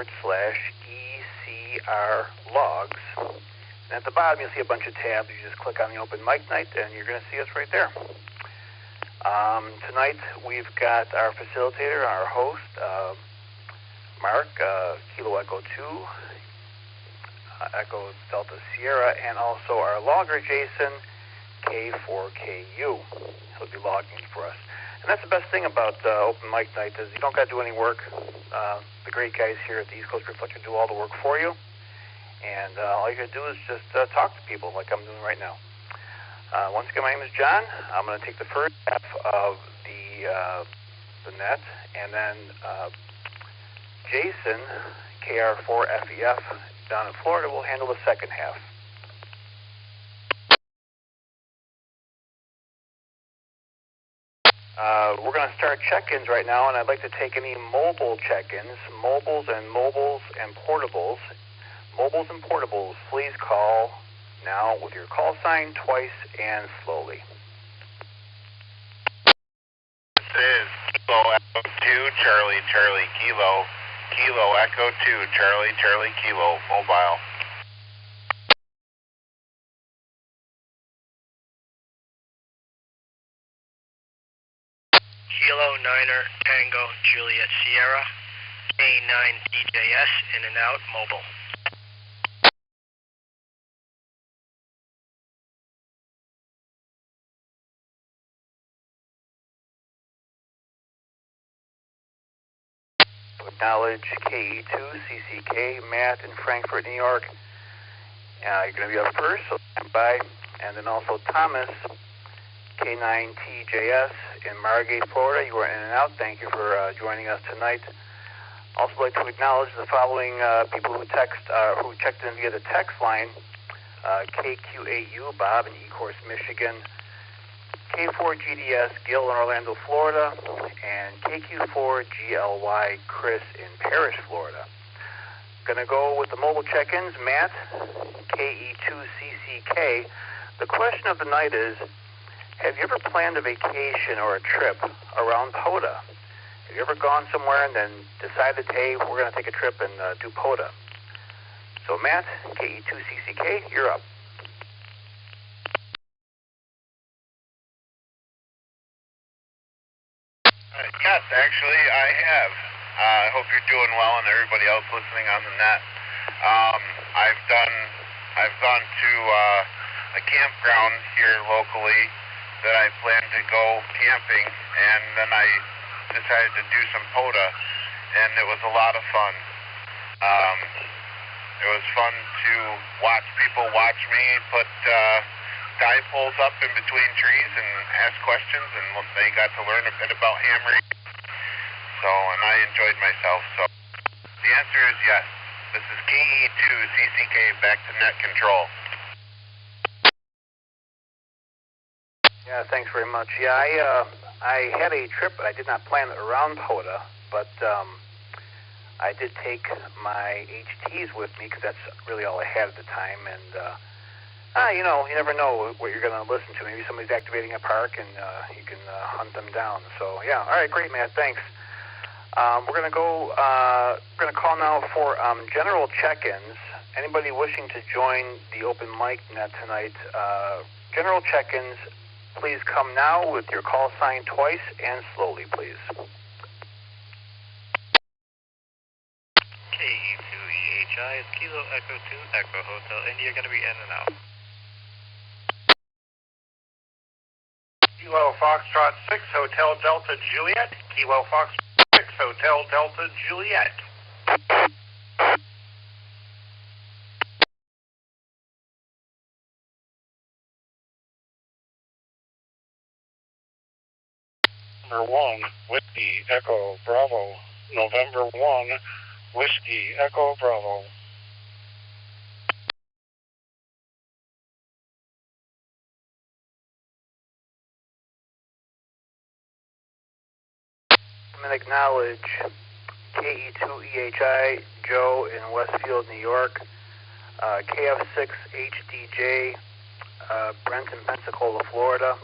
bit.ly/ECR logs. And at the bottom, you'll see a bunch of tabs. You just click on the Open Mic Night, and you're going to see us right there. Tonight, we've got our facilitator, our host, Mark, Kilo Echo 2, Echo Delta Sierra, and also our logger, Jason, K4KU. He'll be logging for us. And that's the best thing about Open Mic Night is you don't got to do any work. The great guys here at the East Coast Reflector do all the work for you. And all you got to do is just talk to people like I'm doing right now. Once again, my name is John. I'm going to take the first half of the net, and then Jason, KR4FEF, down in Florida, will handle the second half. We're going to start check-ins right now, and I'd like to take any mobile check-ins, mobiles and portables. Mobiles and portables, please call now with your call sign twice and slowly. This is Kilo Echo 2, Charlie Kilo. Kilo Echo 2, Charlie Kilo, mobile. Kilo Niner Tango Juliet Sierra, K9DJS, in and out, mobile. Acknowledge KE2CCK, Matt in Frankfurt, New York. You're going to be up first, so stand by. And then also Thomas, K9TJS in Margate, Florida. You are in and out. Thank you for joining us tonight. Also like to acknowledge the following people who checked in via the text line. KQ8U, Bob in Ecorse, Michigan. K4GDS, Gil in Orlando, Florida, and KQ4GLY, Chris in Parrish, Florida. Gonna go with the mobile check-ins. Matt, KE2CCK. The question of the night is, have you ever planned a vacation or a trip around POTA? Have you ever gone somewhere and then decided, hey, we're gonna take a trip and do POTA? So Matt, KE2CCK, you're up. Yes, actually, I have. I hope you're doing well and everybody else listening on the net. I've gone to a campground here locally that I planned to go camping, and then I decided to do some POTA, and it was a lot of fun. It was fun to watch people watch me put dive poles up in between trees and ask questions, and they got to learn a bit about hammering. And I enjoyed myself. So the answer is yes. This is KE2CCK, back to net control. Yeah, thanks very much. Yeah, I had a trip, but I did not plan it around POTA, but I did take my HTs with me because that's really all I had at the time, and you never know what you're going to listen to. Maybe somebody's activating a park, and you can hunt them down. So, yeah, all right, great, Matt, thanks. We're going to call now for general check-ins. Anybody wishing to join the Open Mic Net tonight, general check-ins, please come now with your call sign twice and slowly, please. KE2EHI is Kilo Echo 2, Echo Hotel India, going to be in and out. Kilo Foxtrot 6, Hotel Delta Juliet. Kilo Foxtrot 6, Hotel Delta Juliet. November 1, Whiskey Echo Bravo. November 1, Whiskey Echo Bravo. I'm going to acknowledge KE2EHI, Joe in Westfield, New York, KF6HDJ, Brent in Pensacola, Florida,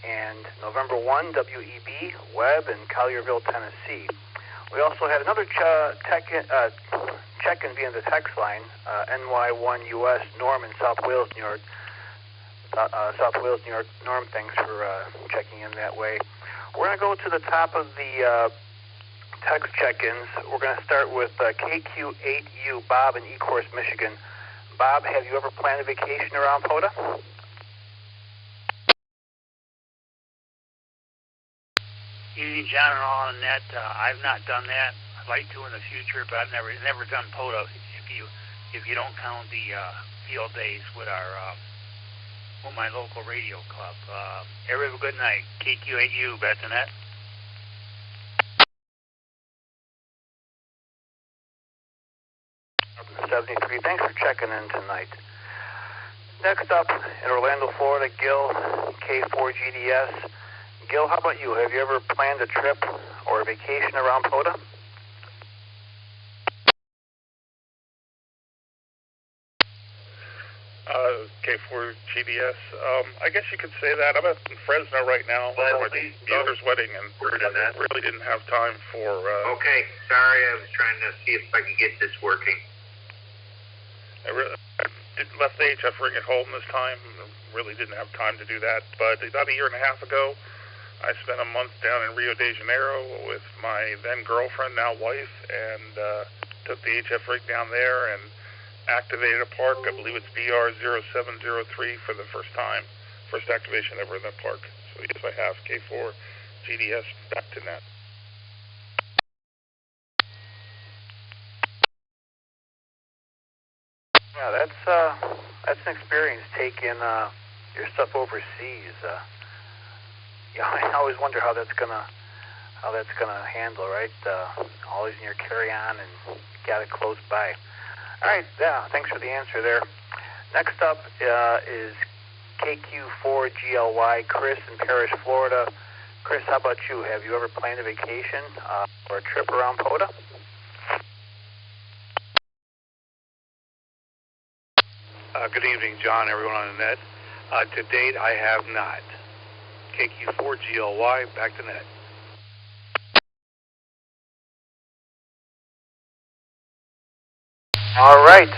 and November 1, WEB, Webb, in Collierville, Tennessee. We also had another check-in via the text line, NY1US, Norm in South Wales, New York. Norm, thanks for checking in that way. We're going to go to the top of the text check-ins. We're going to start with KQ8U, Bob in Ecorse, Michigan. Bob, have you ever planned a vacation around POTA? Easy, John, and all on that. I've not done that. I'd like to in the future, but I've never done POTA. If you don't count the field days with my local radio club. Everybody have a good night. KQ8U, Bethany. 73. Thanks for checking in tonight. Next up in Orlando, Florida, Gil, K4GDS. Gil, how about you? Have you ever planned a trip or a vacation around POTA? K4GDS. I guess you could say that. I'm at Fresno right now for my daughter's wedding, and really didn't have time for... Okay, sorry, I was trying to see if I could get this working. I left the HF ring at home this time. Really didn't have time to do that. But about a year and a half ago, I spent a month down in Rio de Janeiro with my then girlfriend, now wife, and took the HF rig down there and activated a park. I believe it's BR0703 for the first time. First activation ever in that park. So yes, I have K4GDS back to net. Yeah, that's an experience taking your stuff overseas. I always wonder how that's gonna handle, right? Always in your carry-on and got it close by. All right, yeah, thanks for the answer there. Next up is KQ4GLY, Chris in Parrish, Florida. Chris, how about you? Have you ever planned a vacation or a trip around POTA? Good evening, John, everyone on the net. To date, I have not. KQ4GLY, back to net. All right.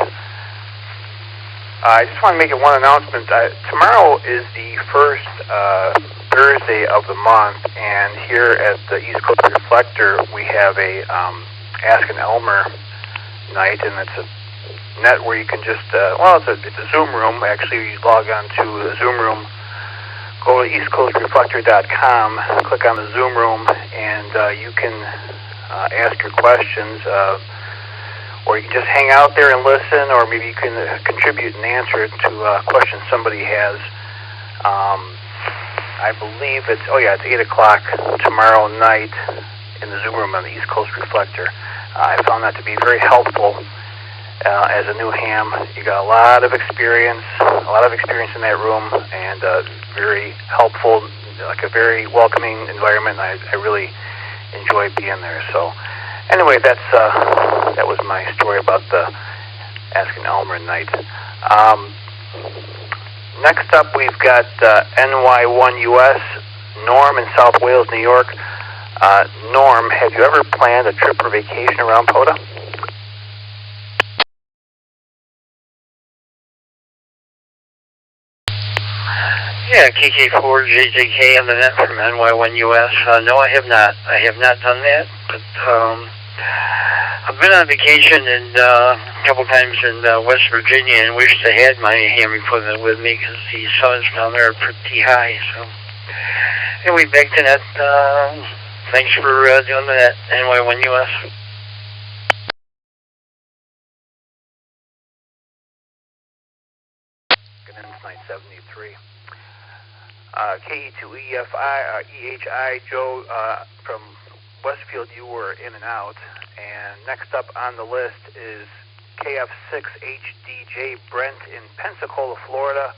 I just want to make one announcement. Tomorrow is the first Thursday of the month, and here at the East Coast Reflector, we have a Ask an Elmer night, and it's a net where you can just, it's a Zoom room. Actually, you log on to the Zoom room, go to eastcoastreflector.com, click on the Zoom room, and you can ask your questions, or you can just hang out there and listen, or maybe you can contribute and answer to questions somebody has. I believe it's 8 o'clock tomorrow night in the Zoom room on the East Coast Reflector. I found that to be very helpful. As a new ham, you got a lot of experience in that room, and very helpful, like a very welcoming environment. I really enjoy being there. So, anyway, that was my story about the Asking Elmer night. Next up, we've got NY1US, Norm in South Wales, New York. Norm, have you ever planned a trip or vacation around POTA? Yeah, KK4JJK on the net from NY1US. No, I have not. I have not done that, but I've been on vacation and a couple times in West Virginia and wished I had my ham equipment with me because the suns down there are pretty high. So, anyway, back to that. Thanks for doing that, NY1US. Nite 73. KE2EFI, EHI, Joe from Westfield, you were in and out. And next up on the list is KF6HDJ, Brent in Pensacola, Florida.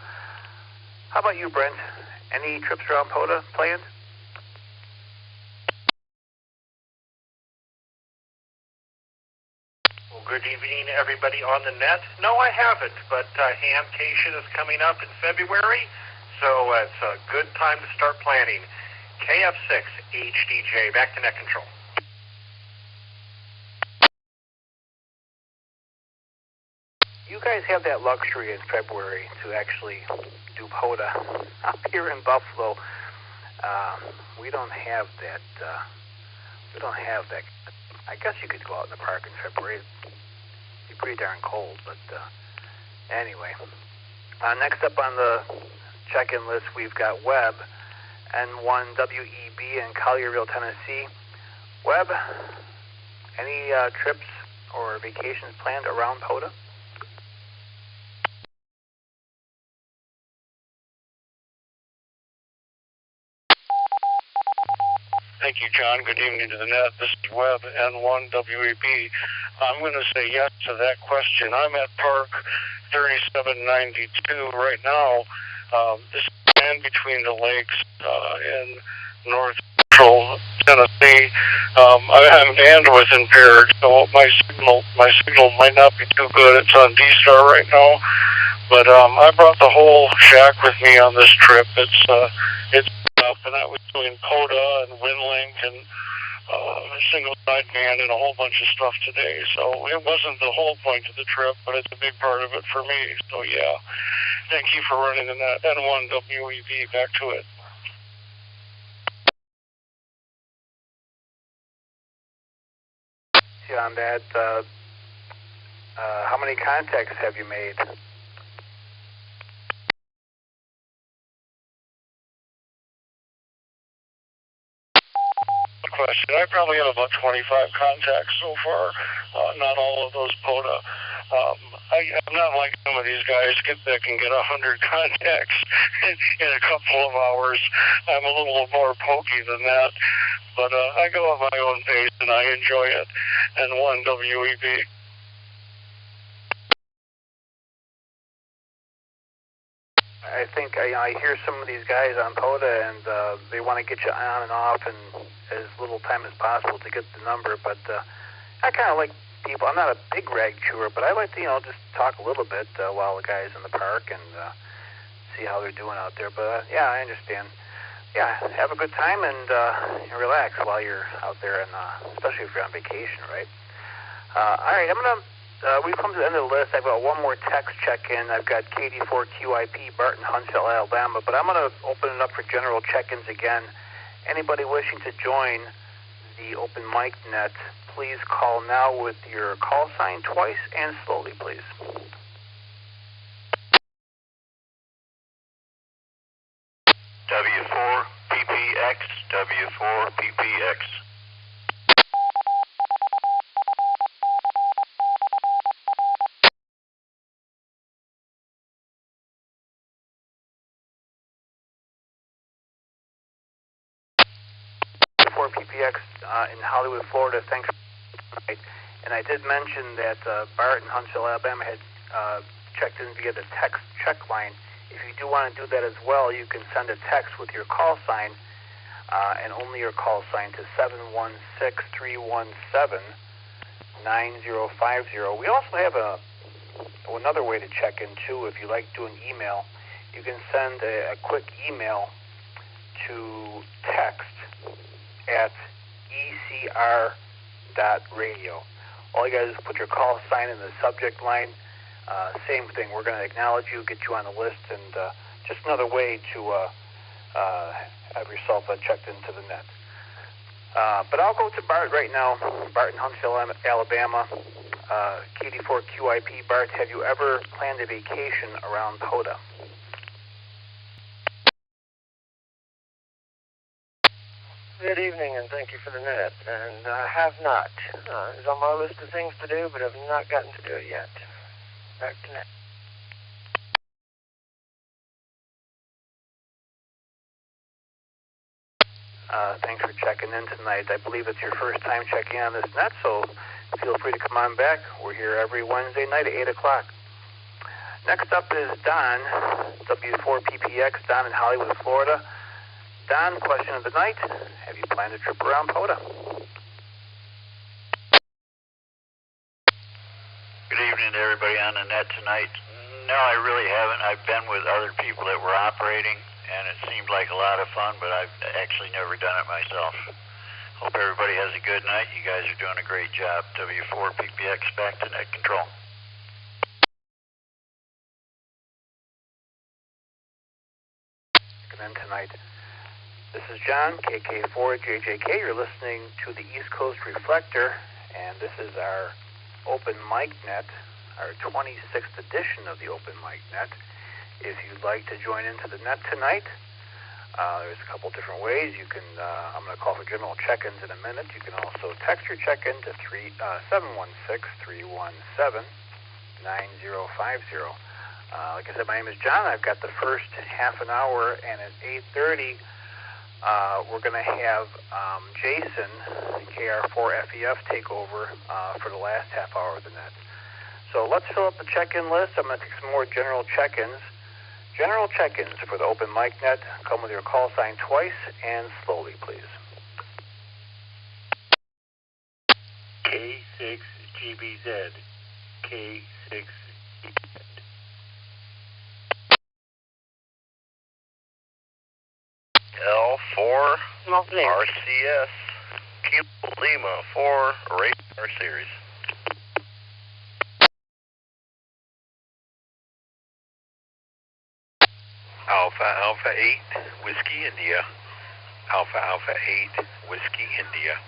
How about you, Brent? Any trips around POTA planned? Well, good evening, everybody on the net. No, I haven't, but Hamcation is coming up in February, so it's a good time to start planning. KF6 HDJ, back to net control. You guys have that luxury in February to actually do POTA. Up here in Buffalo, we don't have that. I guess you could go out in the park in February. It'd be pretty darn cold, but anyway. Next up on the check-in list, we've got Webb, N1WEB in Collierville, Tennessee. Webb, any trips or vacations planned around POTA? Thank you, John. Good evening to the net. This is Webb, N1WEB. I'm going to say yes to that question. I'm at Park 3792 right now. This is land between the lakes in north central Tennessee. I'm bandwidth impaired, so my signal might not be too good. It's on D-Star right now. But I brought the whole shack with me on this trip. It's up, and I was doing POTA and WinLink and single sideband and a whole bunch of stuff today. So it wasn't the whole point of the trip, but it's a big part of it for me. So yeah, thank you for running the net. N1WEB, back to it. On that, how many contacts have you made? Question. I probably have about 25 contacts so far, not all of those POTA. I'm not like some of these guys that can get 100 contacts in a couple of hours. I'm a little more pokey than that, but I go at my own pace and I enjoy it. And N1WEB. I think I hear some of these guys on POTA, and they want to get you on and off in as little time as possible to get the number. But I kind of like people. I'm not a big rag chewer, but I like to just talk a little bit while the guys in the park and see how they're doing out there. But yeah, I understand. Yeah, have a good time and relax while you're out there, and especially if you're on vacation, right? All right, we've come to the end of the list. I've got one more text check-in. I've got KD4QIP, Barton, Huntsville, Alabama, but I'm going to open it up for general check-ins again. Anybody wishing to join the open mic net, please call now with your call sign twice and slowly, please. W4PPX, W4PPX. PPX in Hollywood, Florida. Thanks for tonight. And I did mention that Bart in Huntsville, Alabama had checked in via the text check line. If you do want to do that as well, you can send a text with your call sign and only your call sign to 716-317-9050. We also have another way to check in too. If you like doing email, you can send a quick email to text at ECR.radio. All you guys put your call sign in the subject line. Same thing. We're going to acknowledge you, get you on the list, and just another way to have yourself checked into the net. But I'll go to Bart right now. Bart in Huntsville, Alabama. KD4QIP. Bart, have you ever planned a vacation around POTA? Good evening, and thank you for the net. And I have not. It's on my list of things to do, but I've not gotten to do it yet. Back to net. Thanks for checking in tonight. I believe it's your first time checking on this net, so feel free to come on back. We're here every Wednesday night at 8 o'clock. Next up is Don, W4PPX, Don in Hollywood, Florida. Don, question of the night. Have you planned a trip around POTA? Good evening to everybody on the net tonight. No, I really haven't. I've been with other people that were operating. and it seemed like a lot of fun, but I've actually never done it myself. Hope everybody has a good night. You guys are doing a great job. W4 PPX back to net control. And tonight, this is John, KK4JJK. You're listening to the East Coast Reflector, and this is our Open Mic Net, our 26th edition of the Open Mic Net. If you'd like to join into the net tonight, there's a couple different ways. You can, I'm going to call for general check-ins in a minute. You can also text your check-in to 716-317-9050. Like I said, my name is John. I've got the first half an hour, and at 8:30, we're going to have Jason, KR4FEF, take over for the last half hour of the net. So let's fill up the check-in list. I'm going to take some more general check-ins. General check-ins for the Open Mic Net. Come with your call sign twice and slowly, please. K6GBZ. K6GBZ. L4 RCS. Kilo Lima 4 Radar Series. Alpha Alpha 8 Whiskey India. Alpha Alpha 8 Whiskey India.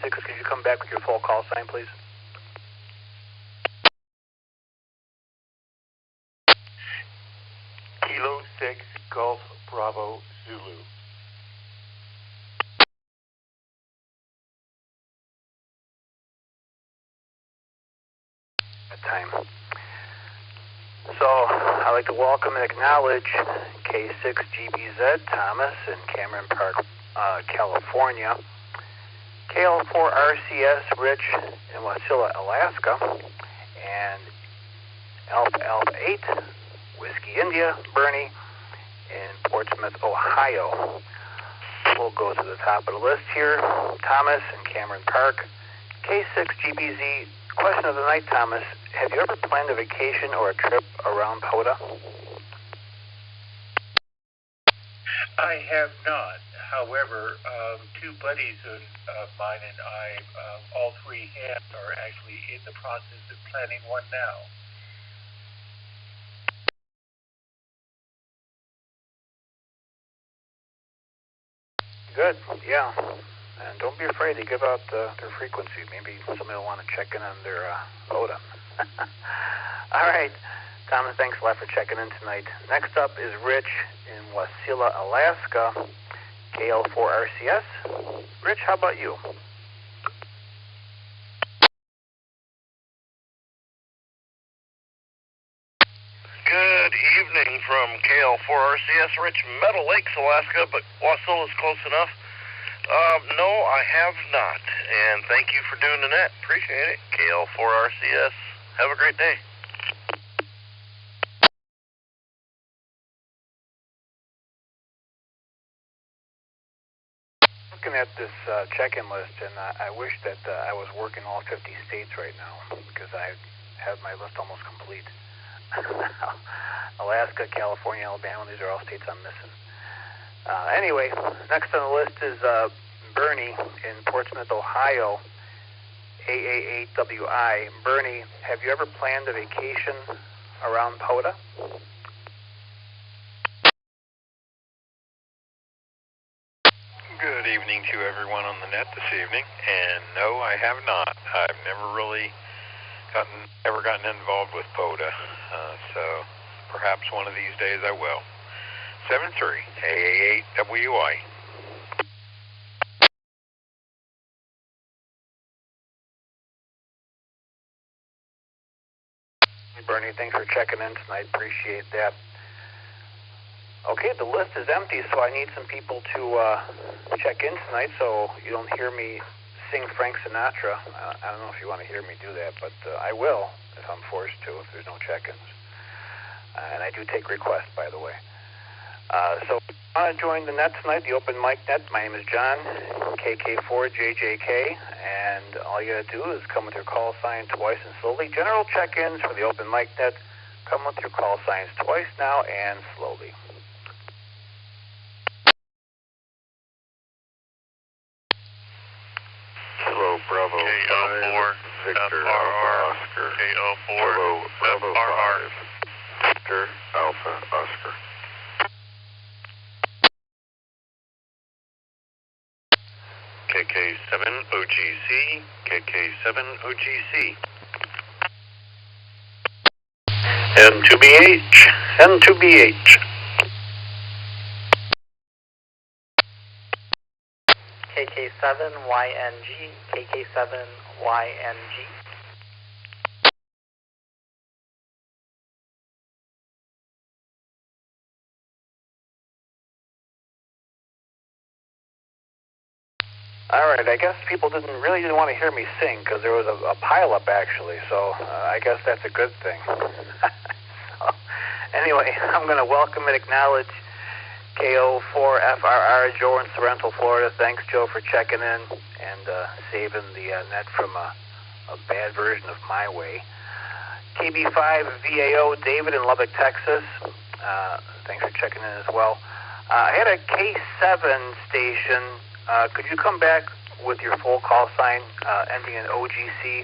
Six, could you come back with your full call sign, please? Kilo 6 Golf Bravo Zulu. Time. So, I'd like to welcome and acknowledge K6GBZ, Thomas in Cameron Park, California. KL4RCS, Rich in Wasilla, Alaska. And Alpha Alpha 8, Whiskey India, Bernie in Portsmouth, Ohio. We'll go to the top of the list here. Thomas in Cameron Park. K6GBZ. Question of the night, Thomas. Have you ever planned a vacation or a trip around POTA? I have not. However, two buddies of mine and I, all three hands, are actually in the process of planning one now. Good, yeah. And don't be afraid to give out their frequency. Maybe somebody will want to check in on their POTA. All right. Thomas, thanks a lot for checking in tonight. Next up is Rich in Wasilla, Alaska, KL4RCS. Rich, how about you? Good evening from KL4RCS, Rich, Meadow Lakes, Alaska, but Wasilla is close enough. No, I have not, and thank you for doing the net. Appreciate it. KL4RCS. Have a great day. Looking at this check-in list, and I wish that I was working all 50 states right now, because I have my list almost complete. Alaska, California, Alabama, these are all states I'm missing. Anyway, next on the list is Bernie in Portsmouth, Ohio, AA8WI. Bernie, have you ever planned a vacation around POTA? Good evening to everyone on the net this evening, and no, I have not. I've never really gotten involved with POTA, so perhaps one of these days I will. 73 AA8WI. Bernie, thanks for checking in tonight. Appreciate that. Okay, the list is empty, so I need some people to check in tonight so you don't hear me sing Frank Sinatra. I don't know if you want to hear me do that, but I will if I'm forced to, if there's no check-ins. And I do take requests, by the way. So I want to join the net tonight, the open mic net. My name is John, KK4JJK, and all you got to do is come with your call sign twice and slowly. General check-ins for the open mic net. Come with your call signs twice now and slowly. Hello, Bravo KO4 Victor FRR, Alpha Oscar. KO4 Hello, Bravo FRR. 5 Victor Alpha Oscar. KK7 OGC, KK7 OGC. N2BH, N2BH. KK7YNG, KK7YNG. All right, I guess people didn't want to hear me sing because there was a pileup actually, so I guess that's a good thing. So, anyway, I'm going to welcome and acknowledge KO4FRR, Joe in Sorrento, Florida. Thanks, Joe, for checking in and saving the net from a bad version of my way. KB5VAO, David in Lubbock, Texas. Thanks for checking in as well. I had a K7 station. Could you come back with your full call sign ending in OGC?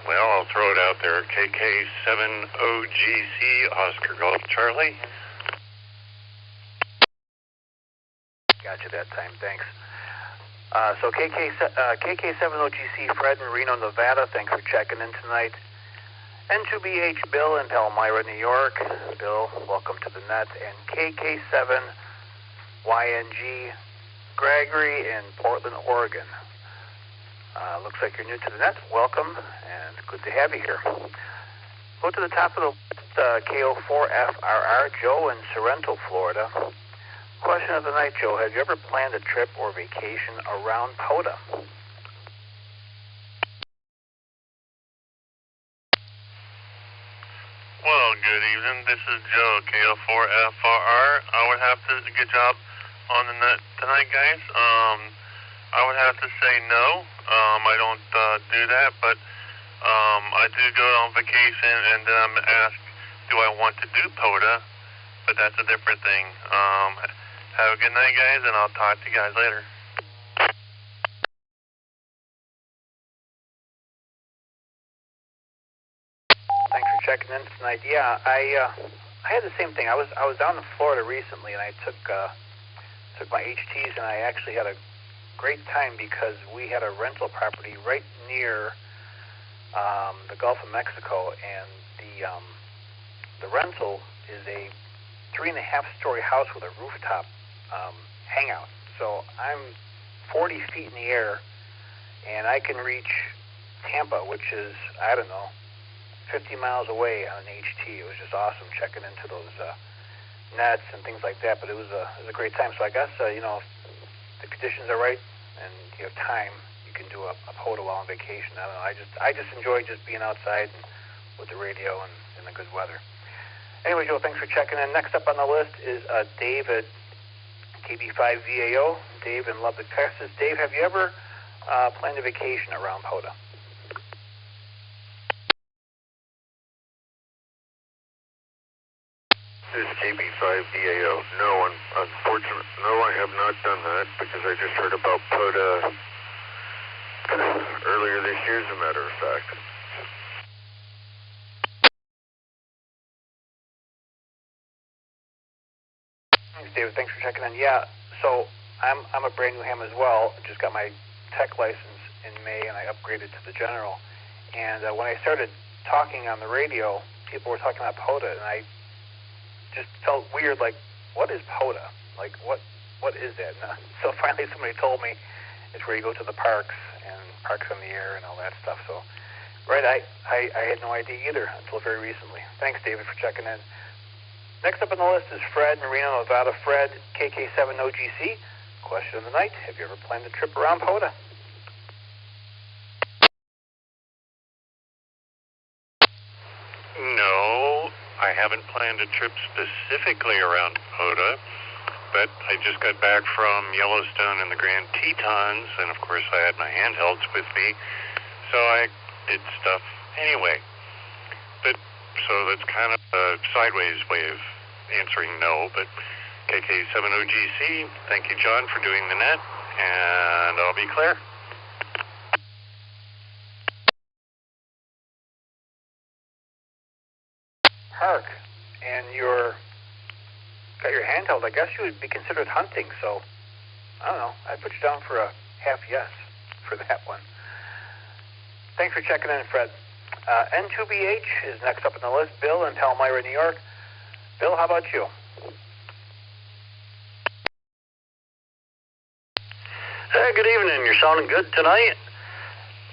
Well, I'll throw it out there. KK7 OGC, Oscar Golf Charlie. Gotcha that time, thanks. So KK7OGC, Fred in Reno, Nevada, thanks for checking in tonight. N2BH, Bill in Palmyra, New York. Bill, welcome to the net. And KK7YNG, Gregory in Portland, Oregon. Looks like you're new to the net. Welcome, and good to have you here. Go to the top of the list, KO4FRR, Joe in Sorrento, Florida. Question of the night, Joe. Have you ever planned a trip or vacation around POTA? Well, good evening. This is Joe, KO4FRR. I would have to, good job on the net tonight, guys. I would have to say no. I don't do that, but I do go on vacation and then I'm asked, do I want to do POTA? But that's a different thing. Have a good night, guys, and I'll talk to you guys later. Thanks for checking in tonight. Yeah, I had the same thing. I was down in Florida recently, and I took my HTs, and I actually had a great time because we had a rental property right near the Gulf of Mexico, and the rental is a 3.5-story house with a rooftop hangout. So I'm 40 feet in the air, and I can reach Tampa, which is, I don't know, 50 miles away on an HT. It was just awesome checking into those nets and things like that, but it was a great time. So I guess, if the conditions are right and you have time, you can do a POTA while on vacation. I don't know. I just enjoy just being outside and with the radio and in the good weather. Anyway, Joe, thanks for checking in. Next up on the list is David, KB5VAO, Dave in Lubbock, Texas. Dave, have you ever planned a vacation around POTA? This is KB5DAO. No, unfortunately, no, I have not done that because I just heard about POTA earlier this year, as a matter of fact. Thanks, David. Thanks for checking in. Yeah, so I'm a brand new ham as well. Just got my tech license in May, and I upgraded to the general. And when I started talking on the radio, people were talking about POTA, and I just felt weird, like, what is POTA? Like, what is that? And, so finally somebody told me it's where you go to the parks and parks on the air and all that stuff. So, right, I had no idea either until very recently. Thanks, David, for checking in. Next up on the list is Fred in Reno, Nevada. Fred, KK7OGC. Question of the night, have you ever planned a trip around POTA? No, I haven't planned a trip specifically around POTA, but I just got back from Yellowstone and the Grand Tetons, and of course I had my handhelds with me, so I did stuff anyway. But so that's kind of a sideways way of answering no, but KK70GC, thank you, John, for doing the net, and I'll be clear. Hark, and got your handheld. I guess you would be considered hunting, so I don't know. I'd put you down for a half yes for that one. Thanks for checking in, Fred. N2BH is next up on the list. Bill in Palmyra, New York. Bill, how about you? Good evening. You're sounding good tonight?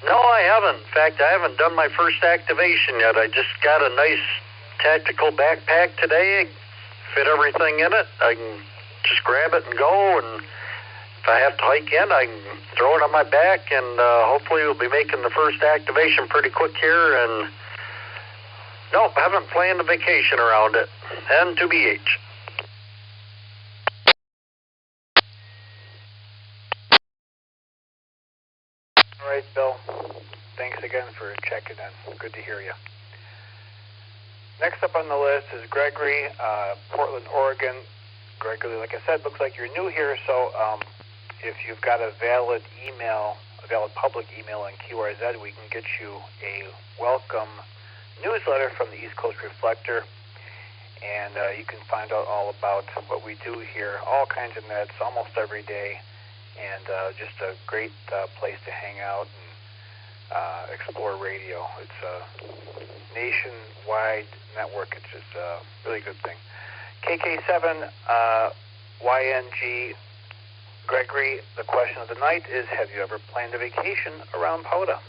No, I haven't. In fact, I haven't done my first activation yet. I just got a nice tactical backpack today. Fit everything in it. I can just grab it and go, and if I have to hike in, I can throw it on my back, and hopefully we'll be making the first activation pretty quick here. And nope, haven't planned a vacation around it. N2BH. All right, Bill. Thanks again for checking in. Good to hear you. Next up on the list is Gregory, Portland, Oregon. Gregory, like I said, looks like you're new here, so if you've got a valid public email in QRZ, we can get you a welcome newsletter from the East Coast Reflector, and you can find out all about what we do here, all kinds of nets, almost every day, and just a great place to hang out and explore radio. It's a nationwide network. It's just a really good thing. KK7 YNG Gregory, the question of the night is, have you ever planned a vacation around POTA?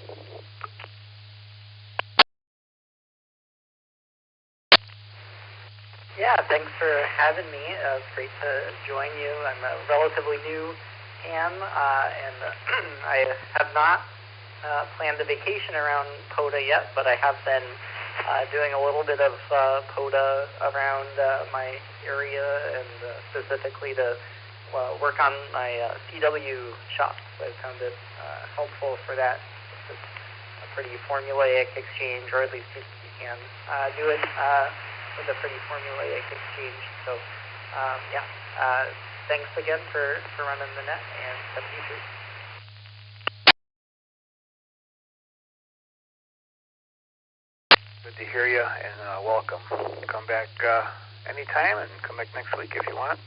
Yeah, thanks for having me. It's great to join you. I'm a relatively new ham, and I have not planned a vacation around POTA yet, but I have been doing a little bit of POTA around my area, and specifically to work on my CW shops. I found it helpful for that. It's a pretty formulaic exchange, or at least you can do it with a pretty formulaic exchange. So, thanks again for running the net, and have you too. Good to hear you, and welcome. Come back anytime, and come back next week if you want.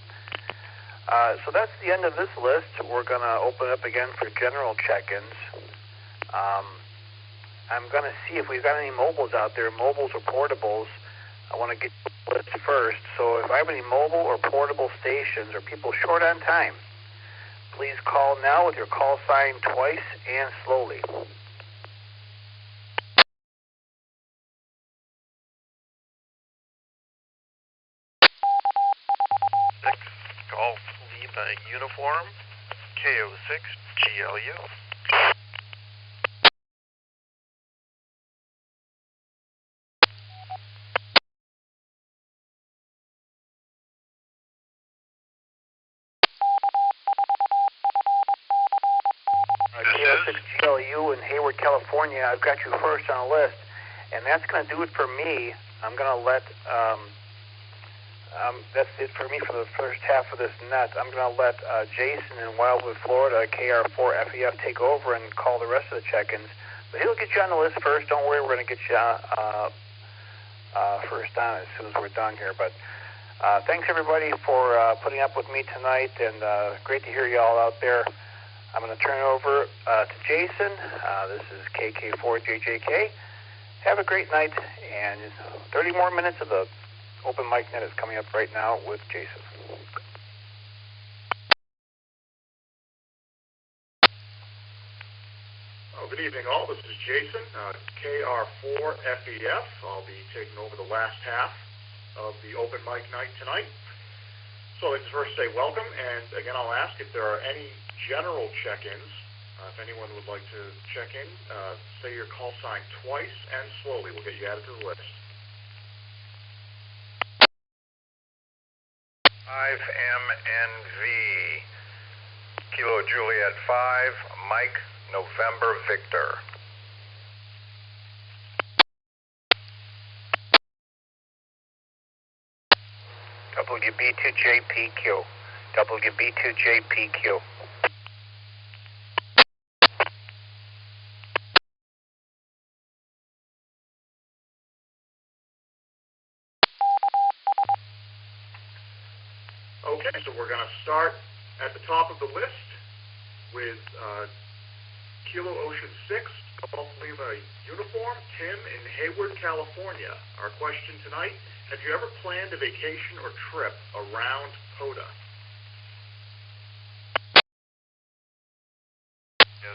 So that's the end of this list. We're going to open up again for general check-ins. I'm going to see if we've got any mobiles out there, mobiles or portables. I want to get the list first. So if I have any mobile or portable stations or people short on time, please call now with your call sign twice and slowly. Golf Lima Uniform, KO6 GLU. KO6 GLU in Hayward, California. I've got you first on the list, and that's going to do it for me. I'm going to let that's it for me for the first half of this net. I'm going to let Jason in Wildwood, Florida, KR4FEF, take over and call the rest of the check-ins. But he'll get you on the list first. Don't worry, we're going to get you first on as soon as we're done here. But thanks, everybody, for putting up with me tonight, and great to hear you all out there. I'm going to turn it over to Jason. This is KK4JJK. Have a great night, and 30 more minutes of the Open Mic Net is coming up right now with Jason. Good evening, all. This is Jason, KR4FEF. I'll be taking over the last half of the Open Mic Night tonight. So I'd like to first say welcome, and again I'll ask if there are any general check-ins. If anyone would like to check in, say your call sign twice and slowly. We'll get you added to the list. 5MNV, Kilo Juliet 5, Mike, November Victor. WB2JPQ. WB2JPQ. Okay, so we're going to start at the top of the list with Kilo Ocean 6, Golf Lima Uniform, Tim in Hayward, California. Our question tonight, have you ever planned a vacation or trip around POTA?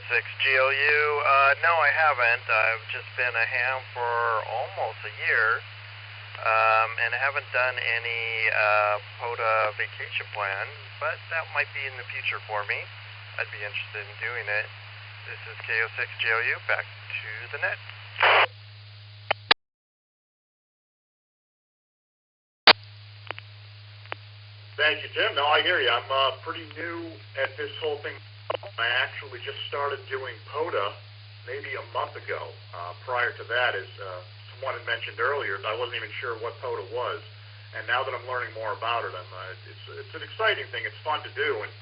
6GLU, no I haven't. I've just been a ham for almost a year. And I haven't done any POTA vacation plan, but that might be in the future for me. I'd be interested in doing it. This is KO6GLU, back to the net. Thank you, Tim. No, I hear you. I'm pretty new at this whole thing. I actually just started doing POTA maybe a month ago. Prior to that, as someone had mentioned earlier, I wasn't even sure what POTA was, and now that I'm learning more about it, it's an exciting thing. It's fun to do, and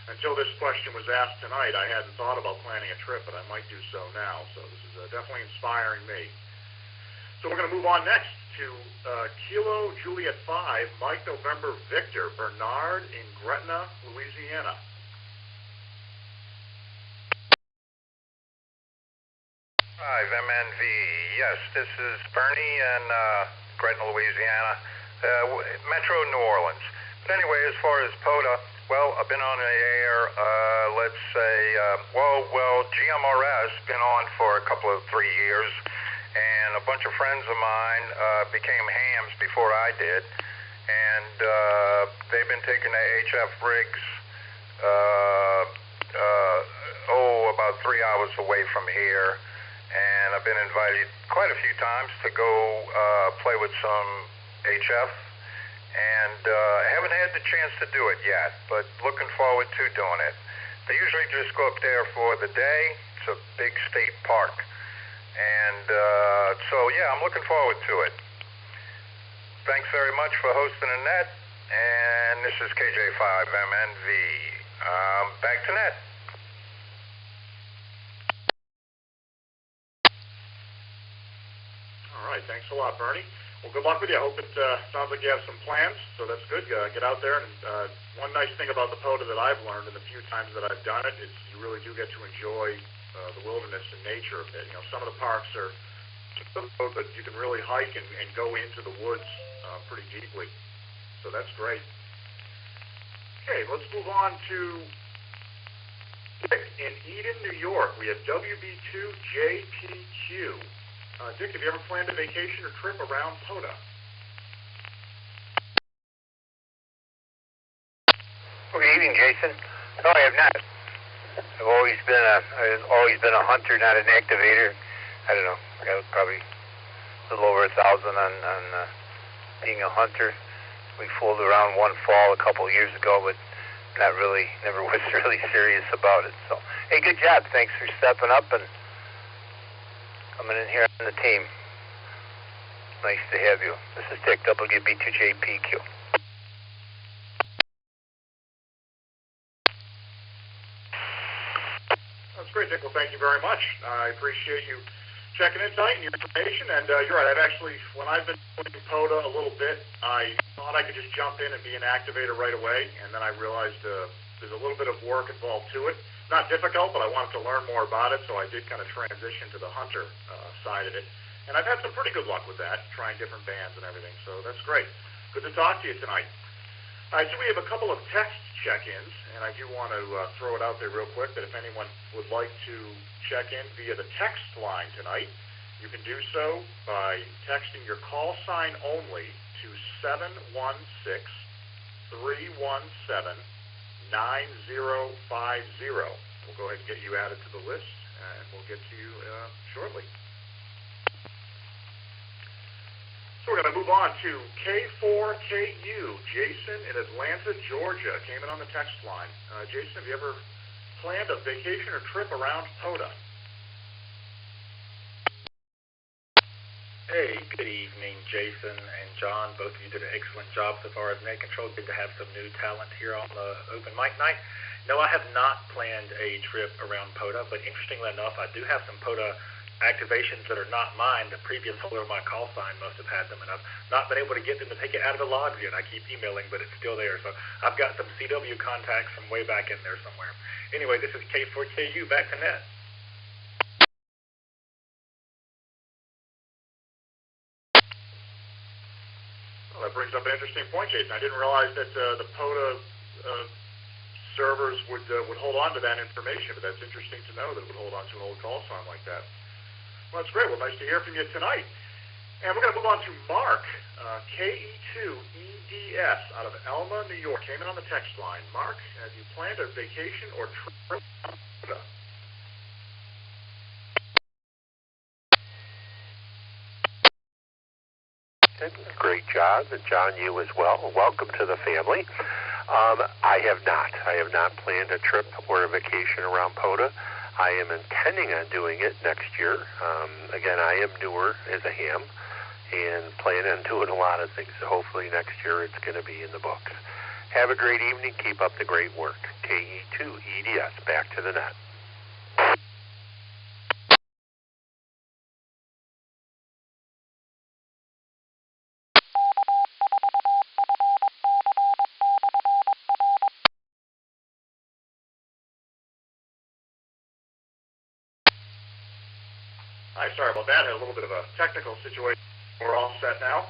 until this question was asked tonight, I hadn't thought about planning a trip, but I might do so now. So this is definitely inspiring me. So we're going to move on next to Kilo Juliet 5, Mike November Victor, Bernard in Gretna, Louisiana. Hi, MNV. Yes, this is Bernie in Gretna, Louisiana, Metro New Orleans. But anyway, as far as POTA, well, I've been on the air, let's say, GMRS been on for a couple of 3 years, and a bunch of friends of mine became hams before I did, and they've been taking the HF rigs, about 3 hours away from here. And I've been invited quite a few times to go play with some HF, and I haven't had the chance to do it yet, but looking forward to doing it. They usually just go up there for the day. It's a big state park, and so yeah, I'm looking forward to it. Thanks very much for hosting the net, and this is KJ5MNV. Back to net. All right, thanks a lot, Bernie. Well, good luck with you. I hope it sounds like you have some plans, so that's good. Get out there, and one nice thing about the POTA that I've learned in the few times that I've done it is you really do get to enjoy the wilderness and nature a bit. You know, some of the parks are, but you can really hike and go into the woods pretty deeply, so that's great. Okay, let's move on to Dick in Eden, New York. We have WB2JPQ. Dick, have you ever planned a vacation or trip around POTA? Good evening, Jason. No, I have not. I've always been a hunter, not an activator. I don't know. I got probably a little over 1,000 on being a hunter. We fooled around one fall a couple of years ago, but never was really serious about it. So, hey, good job. Thanks for stepping up and coming in here on the team. Nice to have you. This is Dick, WB2JPQ. That's great, Dick. Well, thank you very much. I appreciate you checking in tonight and your information. And you're right, when I've been doing POTA a little bit, I thought I could just jump in and be an activator right away. And then I realized there's a little bit of work involved to it. Not difficult, but I wanted to learn more about it, so I did kind of transition to the hunter side of it. And I've had some pretty good luck with that, trying different bands and everything, so that's great. Good to talk to you tonight. All right, so we have a couple of text check-ins, and I do want to throw it out there real quick that if anyone would like to check in via the text line tonight, you can do so by texting your call sign only to 716-716-716. We'll go ahead and get you added to the list, and we'll get to you shortly. So we're going to move on to K4KU. Jason in Atlanta, Georgia, came in on the text line. Jason, have you ever planned a vacation or trip around POTA? Hey, good evening, Jason and John. Both of you did an excellent job so far as net control. Good to have some new talent here on the open mic night. No, I have not planned a trip around POTA, but interestingly enough, I do have some POTA activations that are not mine. The previous holder of my call sign must have had them, and I've not been able to get them to take it out of the logs yet. I keep emailing, but it's still there. So I've got some CW contacts from way back in there somewhere. Anyway, this is K4KU, back to net. Well, that brings up an interesting point, Jason. I didn't realize that the POTA servers would hold on to that information, but that's interesting to know that it would hold on to an old call sign like that. Well, that's great. Well, nice to hear from you tonight. And we're going to move on to Mark, KE2EDS, out of Elma, New York. Came in on the text line. Mark, have you planned a vacation or trip? Great job, and John, you as well. Welcome to the family. I have not planned a trip or a vacation around POTA. I am intending on doing it next year. Again, I am newer as a ham and plan on doing a lot of things. So hopefully next year it's going to be in the books. Have a great evening. Keep up the great work. KE2EDS, back to the net. Hi, sorry about that. Had a little bit of a technical situation. We're all set now.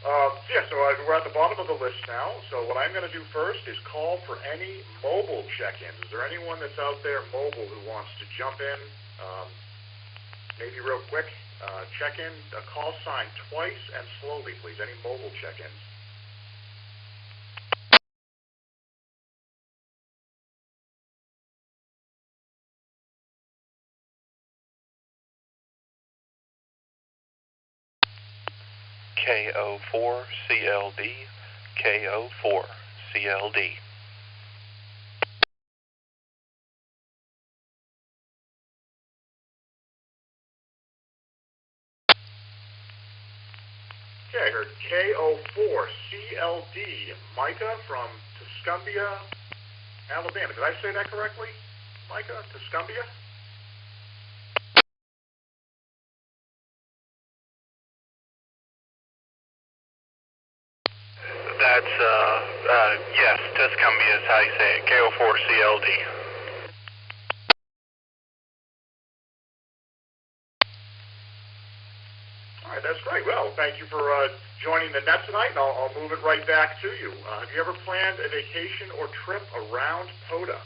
So we're at the bottom of the list now. So what I'm going to do first is call for any mobile check-ins. Is there anyone that's out there mobile who wants to jump in, maybe real quick, check in, call sign twice and slowly, please. Any mobile check-ins? KO4CLD, KO4CLD. Okay, I heard KO4CLD, Micah from Tuscumbia, Alabama. Did I say that correctly? Micah, Tuscumbia? That's, yes, Tuscumbia is how you say it, KO4CLD. All right, that's great. Well, thank you for joining the net tonight, and I'll move it right back to you. Have you ever planned a vacation or trip around POTA?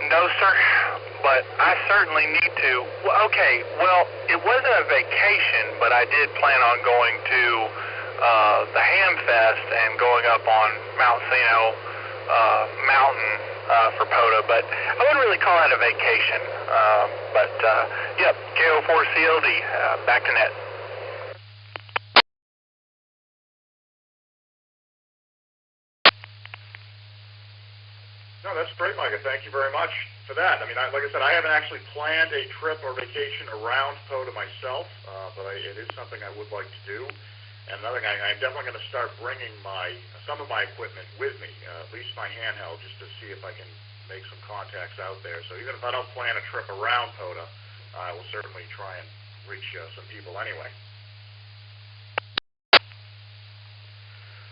No, sir, but I certainly need to. Well, it wasn't a vacation, but I did plan on going to the Ham Fest and going up on Mount Sino Mountain for POTA, but I wouldn't really call that a vacation. Yep, KO4CLD, back to net. No, that's great, Micah. Thank you very much for that. I mean, like I said, I haven't actually planned a trip or vacation around POTA myself, but it is something I would like to do. And another thing, I'm definitely going to start bringing some of my equipment with me, at least my handheld, just to see if I can make some contacts out there. So even if I don't plan a trip around POTA, I will certainly try and reach some people anyway.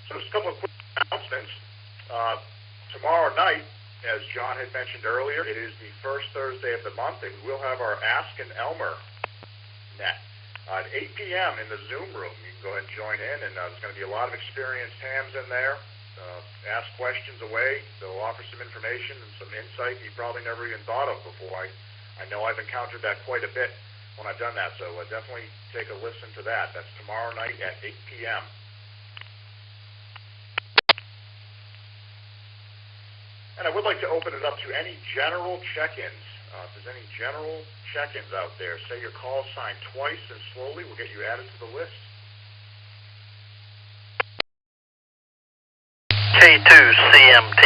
So just a couple of quick announcements. Tomorrow night, as John had mentioned earlier, it is the first Thursday of the month, and we'll have our Ask an Elmer net at 8 p.m. in the Zoom room. You can go ahead and join in, and there's going to be a lot of experienced hams in there. Ask questions away. They'll offer some information and some insight you probably never even thought of before. I know I've encountered that quite a bit when I've done that. So definitely take a listen to that. That's tomorrow night at 8 p.m. And I would like to open it up to any general check-ins. If there's any general check-ins out there, say your call sign twice and slowly, we'll get you added to the list. K2 CMT,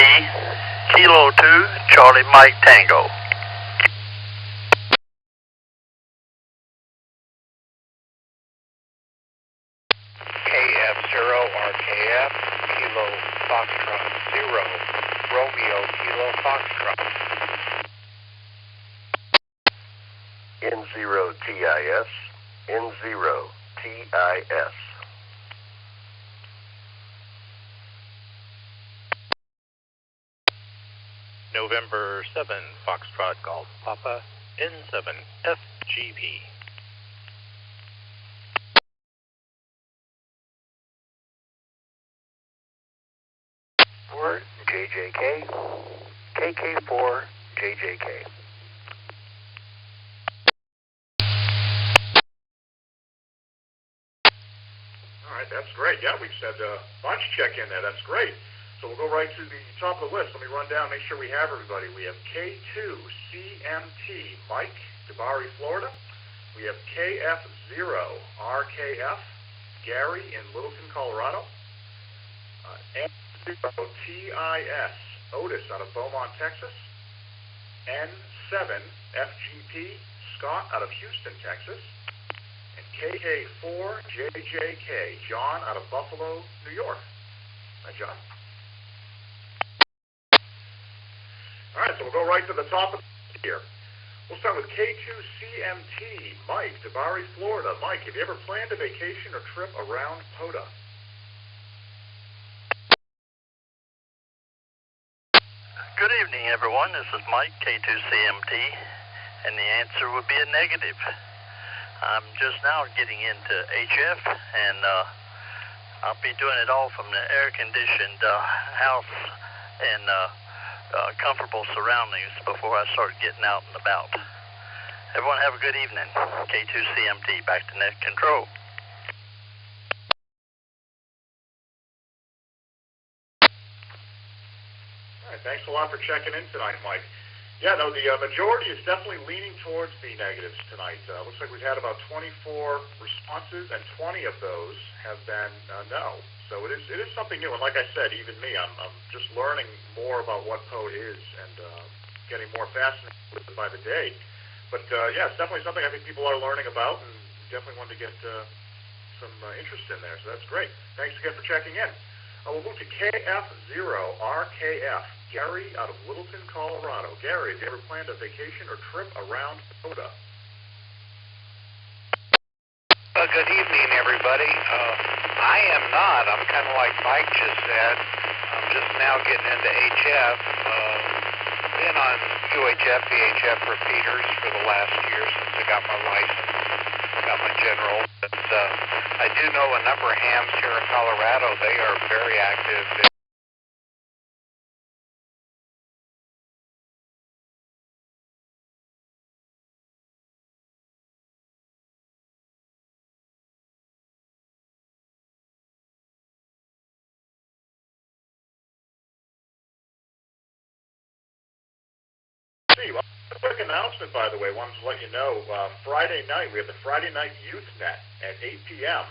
Kilo 2, Charlie Mike Tango. KF0 RKF, Kilo Foxtrot 0, Romeo Kilo Foxtrot. N0 TIS, N0 TIS. November 7, Foxtrot Golf Papa, N7 FGP. For JJK, KK4 JJK. All right, that's great. Yeah, we've said a bunch check in there. That's great. So we'll go right to the top of the list. Let me run down, make sure we have everybody. We have K2 CMT, Mike, DeBari, Florida. We have KF0 RKF, Gary in Littleton, Colorado. N0 TIS, Otis out of Beaumont, Texas. N7 FGP, Scott out of Houston, Texas. And KK4 JJK, John out of Buffalo, New York. Hi, John. All right, so we'll go right to the top of the here. We'll start with K2 CMT, Mike, DeBari, Florida. Mike, have you ever planned a vacation or trip around POTA? Good evening, everyone. This is Mike, K2CMT, and the answer would be a negative. I'm just now getting into HF, and I'll be doing it all from the air-conditioned house and comfortable surroundings before I start getting out and about. Everyone have a good evening. K2CMT, back to net control. All right, thanks a lot for checking in tonight, Mike. Yeah, no, the majority is definitely leaning towards the negatives tonight. Looks like we've had about 24 responses, and 20 of those have been no. So it is something new, and like I said, even me, I'm just learning more about what POTA is and getting more fascinated with it by the day. But yeah, it's definitely something I think people are learning about, and definitely want to get some interest in there. So that's great. Thanks again for checking in. We'll move to KF0 RKF, Gary out of Littleton, Colorado. Gary, have you ever planned a vacation or trip around POTA? Good evening, everybody. I am not. I'm kind of like Mike just said. I'm just now getting into HF. Been on UHF, VHF repeaters for the last year since I got my license, got my general. But I do know a number of hams here in Colorado. They are very active. A quick announcement, by the way. Wanted to let you know, Friday night, we have the Friday Night Youth Net at 8 p.m.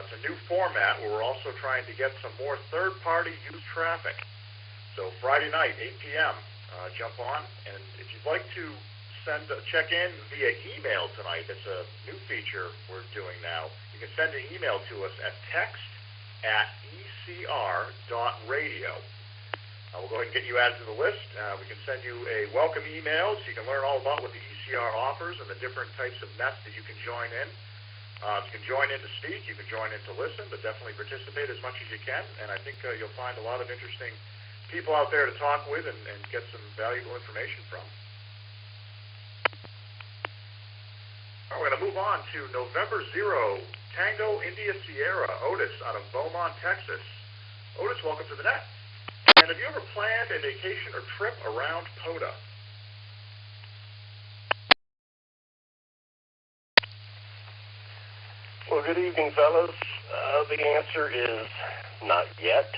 It's a new format where we're also trying to get some more third-party youth traffic. So Friday night, 8 p.m., jump on. And if you'd like to check in via email tonight, it's a new feature we're doing now. You can send an email to us at text@ecr.radio. We'll go ahead and get you added to the list. We can send you a welcome email so you can learn all about what the ECR offers and the different types of nets that you can join in. You can join in to speak, you can join in to listen, but definitely participate as much as you can. And I think you'll find a lot of interesting people out there to talk with and get some valuable information from. All right, we're going to move on to November 0, Tango India Sierra, Otis out of Beaumont, Texas. Otis, welcome to the net. And have you ever planned a vacation or trip around POTA? Well, good evening, fellas. The answer is not yet.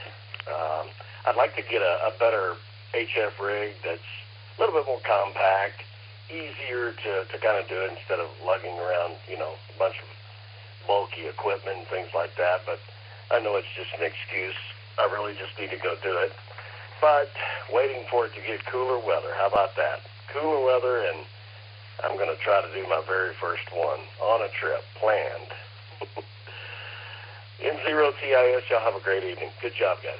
I'd like to get a better HF rig that's a little bit more compact, easier to kind of do it instead of lugging around, a bunch of bulky equipment and things like that. But I know it's just an excuse. I really just need to go do it. But waiting for it to get cooler weather. How about that? Cooler weather, and I'm going to try to do my very first one on a trip, planned. N0TIS, y'all have a great evening. Good job, guys.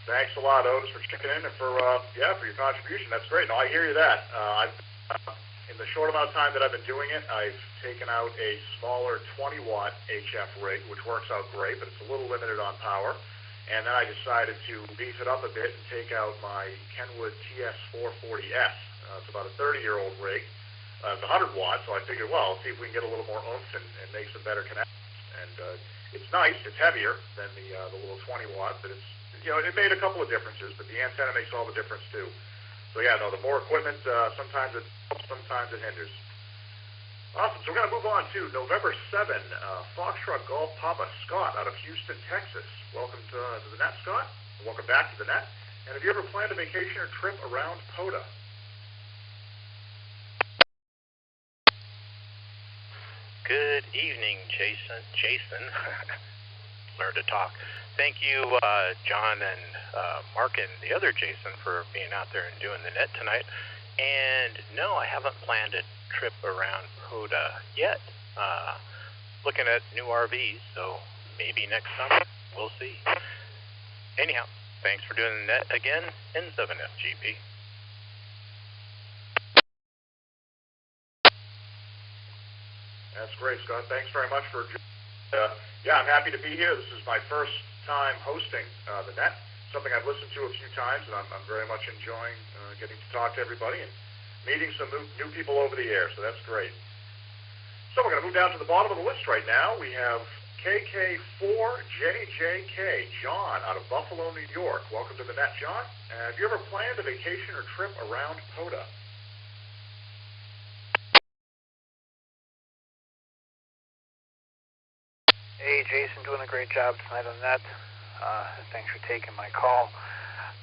Thanks a lot, Otis, for checking in and for your contribution. That's great. No, I hear you that. In the short amount of time that I've been doing it, I've taken out a smaller 20-watt HF rig, which works out great, but it's a little limited on power. And then I decided to beef it up a bit and take out my Kenwood TS440S. It's about a 30-year-old rig. It's 100 watts, so I figured, well, let's see if we can get a little more oomph and make some better connections. And it's nice. It's heavier than the little 20 watt, but it's, it made a couple of differences, but the antenna makes all the difference too. So yeah, no, the more equipment, sometimes it helps, sometimes it hinders. Awesome. So we're going to move on to November 7, Foxtrot Golf Papa Scott out of Houston, Texas. Welcome to the net, Scott. Welcome back to the net. And have you ever planned a vacation or trip around POTA? Good evening, Jason. Learn to talk. Thank you, John and Mark and the other Jason for being out there and doing the net tonight. And no, I haven't planned a trip around POTA yet. Looking at new RVs, so maybe next summer. We'll see. Anyhow, thanks for doing the net again, N7FGP. That's great, Scott. Thanks very much for I'm happy to be here. This is my first time hosting the net, something I've listened to a few times, and I'm very much enjoying getting to talk to everybody and meeting some new people over the air, so that's great. So we're going to move down to the bottom of the list right now. We have KK4JJK, John, out of Buffalo, New York. Welcome to the net, John. Have you ever planned a vacation or trip around POTA? Hey, Jason, doing a great job tonight on that. Thanks for taking my call.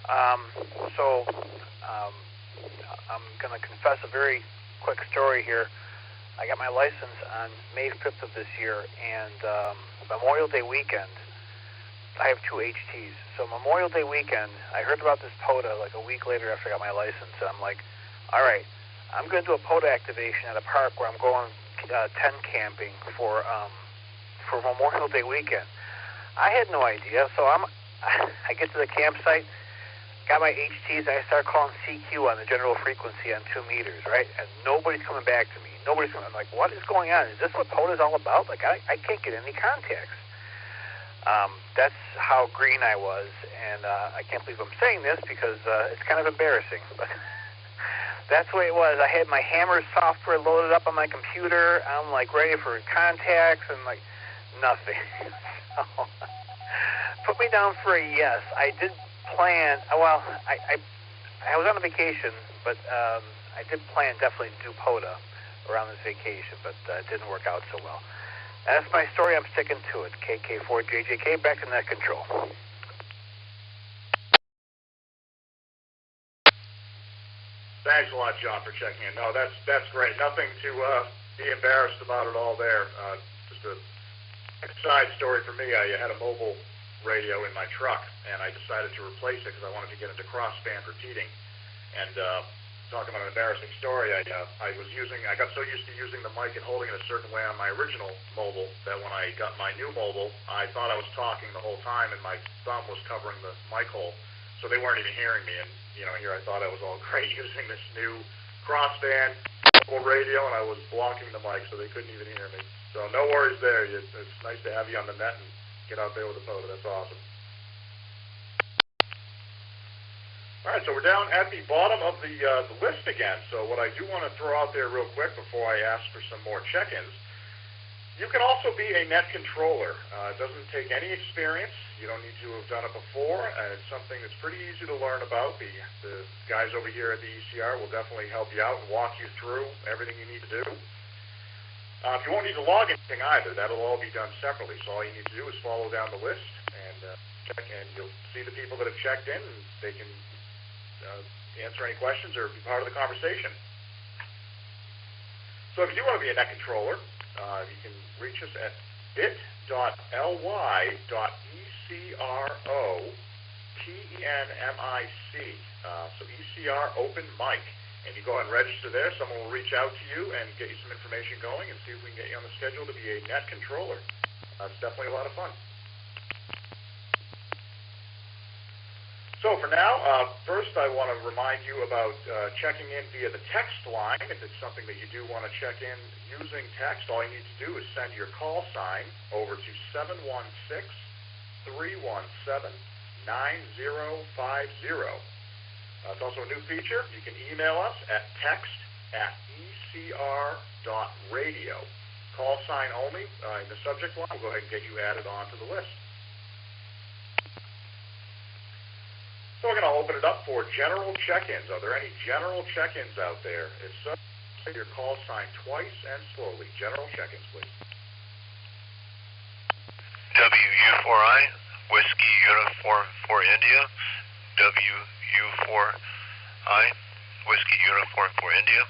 I'm going to confess a very quick story here. I got my license on May 5th of this year, and Memorial Day weekend, I have 2 HTs. So Memorial Day weekend, I heard about this POTA like a week later after I got my license, and I'm like, all right, I'm going to do a POTA activation at a park where I'm going tent camping for Memorial Day weekend. I had no idea, so I get to the campsite, got my HTs, and I start calling CQ on the general frequency on 2 meters, right? And nobody's coming back to me. I'm like, what is going on? Is this what POTA is all about? Like, I can't get any contacts. That's how green I was, and I can't believe I'm saying this because it's kind of embarrassing, but that's the way it was. I had my Hammer software loaded up on my computer. I'm like ready for contacts, and like nothing. So, put me down for a yes. I did plan. Well, I was on a vacation, but I did plan definitely to do POTA around this vacation, but it didn't work out so well. That's my story. I'm sticking to it. KK4JJK, back to net control. Thanks a lot, John, for checking in. No, that's great. Nothing to be embarrassed about at all there. Just a side story for me. I had a mobile radio in my truck, and I decided to replace it because I wanted to get into crossband repeating. And talking about an embarrassing story, I got so used to using the mic and holding it a certain way on my original mobile that when I got my new mobile, I thought I was talking the whole time, and my thumb was covering the mic hole, so they weren't even hearing me. And here I thought I was all great using this new crossband mobile radio, and I was blocking the mic, so they couldn't even hear me. So no worries there. It's nice to have you on the net and get out there with the POTA. That's awesome. All right, so we're down at the bottom of the list again. So what I do want to throw out there real quick before I ask for some more check-ins, You can also be a net controller. It doesn't take any experience. You don't need to have done it before. It's something that's pretty easy to learn about. The guys over here at the ECR will definitely help you out and walk you through everything you need to do. You won't need to log anything either. That'll all be done separately. So all you need to do is follow down the list and check, and you'll see the people that have checked in, and they can answer any questions or be part of the conversation. So if you want to be a net controller, you can reach us at bit.ly.ECROTENMIC. So ECR Open Mic. And you go ahead and register there. Someone will reach out to you and get you some information going and see if we can get you on the schedule to be a net controller. It's definitely a lot of fun. So for now, first I want to remind you about checking in via the text line. If it's something that you do want to check in using text, all you need to do is send your call sign over to 716-317-9050. It's also a new feature. You can email us at text@ecr.radio. Call sign only in the subject line. We'll go ahead and get you added onto the list. So we're going to open it up for general check-ins. Are there any general check-ins out there? If so, say your call sign twice and slowly. General check-ins, please. WU4I, Whiskey Uniform for India. WU4I, Whiskey Uniform for India.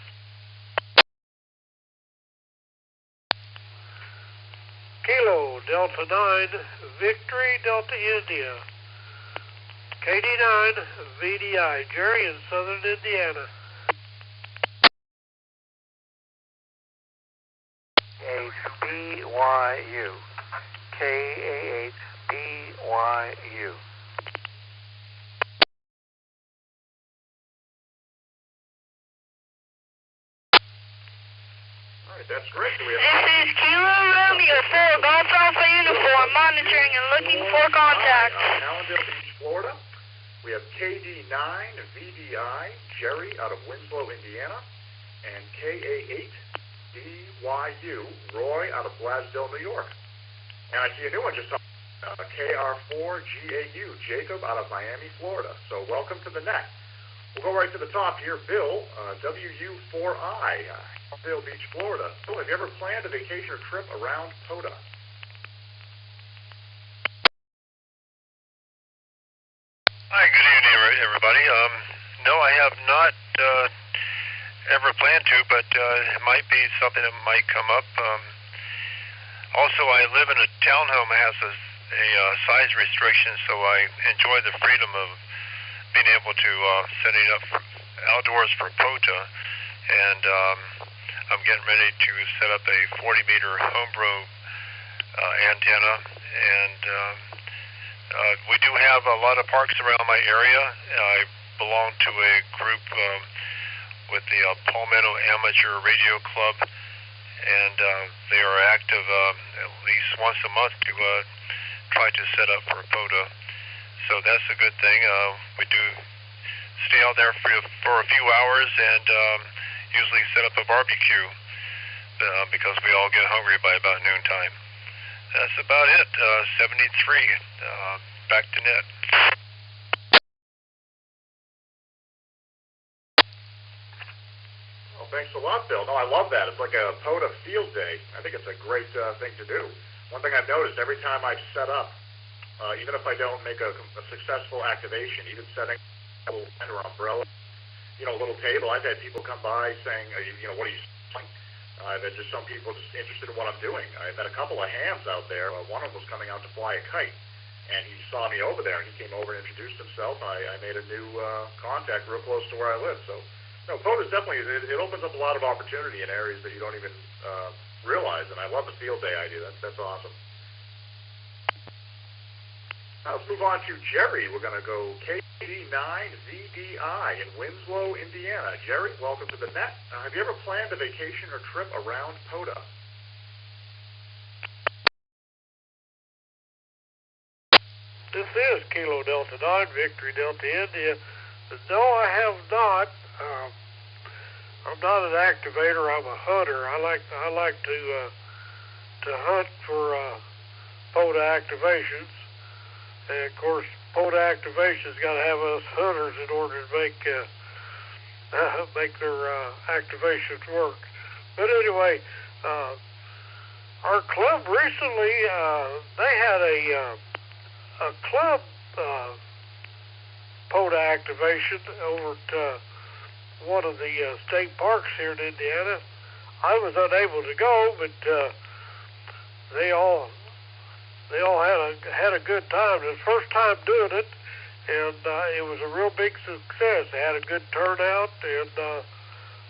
Kilo Delta 9, Victory Delta India. KD9, VDI, Jerry in Southern Indiana. H-B-Y-U. K-A-H-B-Y-U. All right, that's great. This is Kilo Romeo 4, Golf Alpha Uniform, monitoring and looking for contact. Allendale Beach, Florida. We have KD9, VDI, Jerry out of Winslow, Indiana, and KA8, Roy out of Blasdell, New York. And I see a new one just KR4GAU, Jacob out of Miami, Florida. So welcome to the net. We'll go right to the top here. Bill, WU4I, Allendale Beach, Florida. Bill, have you ever planned a vacation or trip around POTA? Hi, good evening, everybody. No, I have not ever planned to, but it might be something that might come up. Also, I live in a townhome that has a size restriction, so I enjoy the freedom of being able to set it up outdoors for POTA, and I'm getting ready to set up a 40-meter homebrew antenna, and we do have a lot of parks around my area. I belong to a group with the Palmetto Amateur Radio Club, and they are active at least once a month to try to set up for POTA. So that's a good thing. We do stay out there for a few hours and usually set up a barbecue because we all get hungry by about noontime. That's about it. 73. Back to net. Well, thanks a lot, Bill. No, I love that. It's like a POTA field day. I think it's a great thing to do. One thing I've noticed, every time I've set up, even if I don't make a successful activation, even setting a little tent or umbrella, a little table, I've had people come by saying, what are you selling? There's just some people just interested in what I'm doing. I've had a couple of hams out there. One of them was coming out to fly a kite, and he saw me over there, and he came over and introduced himself. I made a new contact real close to where I live. So, POTA is definitely, it opens up a lot of opportunity in areas that you don't even realize, and I love the field day idea. That's awesome. Now let's move on to Jerry. We're going to go KD9VDI in Winslow, Indiana. Jerry, welcome to the net. Have you ever planned a vacation or trip around POTA? This is Kilo Delta 9, Victory Delta India. No, I have not. I'm not an activator. I'm a hunter. I like to to hunt for POTA activations. And of course, POTA activations got to have us hunters in order to make their activations work. But anyway, our club recently they had a club POTA activation over at one of the state parks here in Indiana. I was unable to go, but they all had a good time. It was the first time doing it, and it was a real big success. They had a good turnout and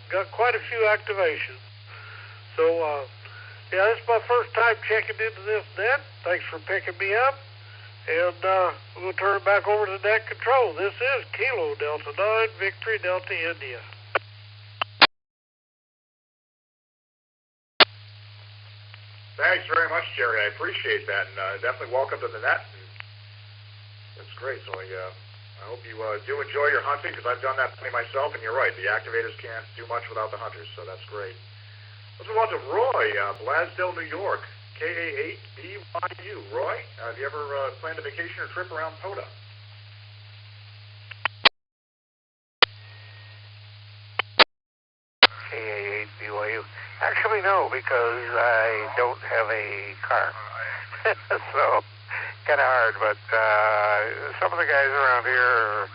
got quite a few activations. So yeah, this is my first time checking into this net. Thanks for picking me up, and we'll turn it back over to net control. This is Kilo Delta 9 Victory Delta India. Thanks very much, Jerry. I appreciate that, and definitely welcome to the net. And that's great. So I hope you do enjoy your hunting, because I've done that plenty myself, and you're right. The activators can't do much without the hunters, so that's great. Let's move on to Roy, Blasdell, New York, KA8BYU. Roy, have you ever planned a vacation or trip around POTA? KA8BYU. Actually, no, because I don't have a car. So, kind of hard, but some of the guys around here are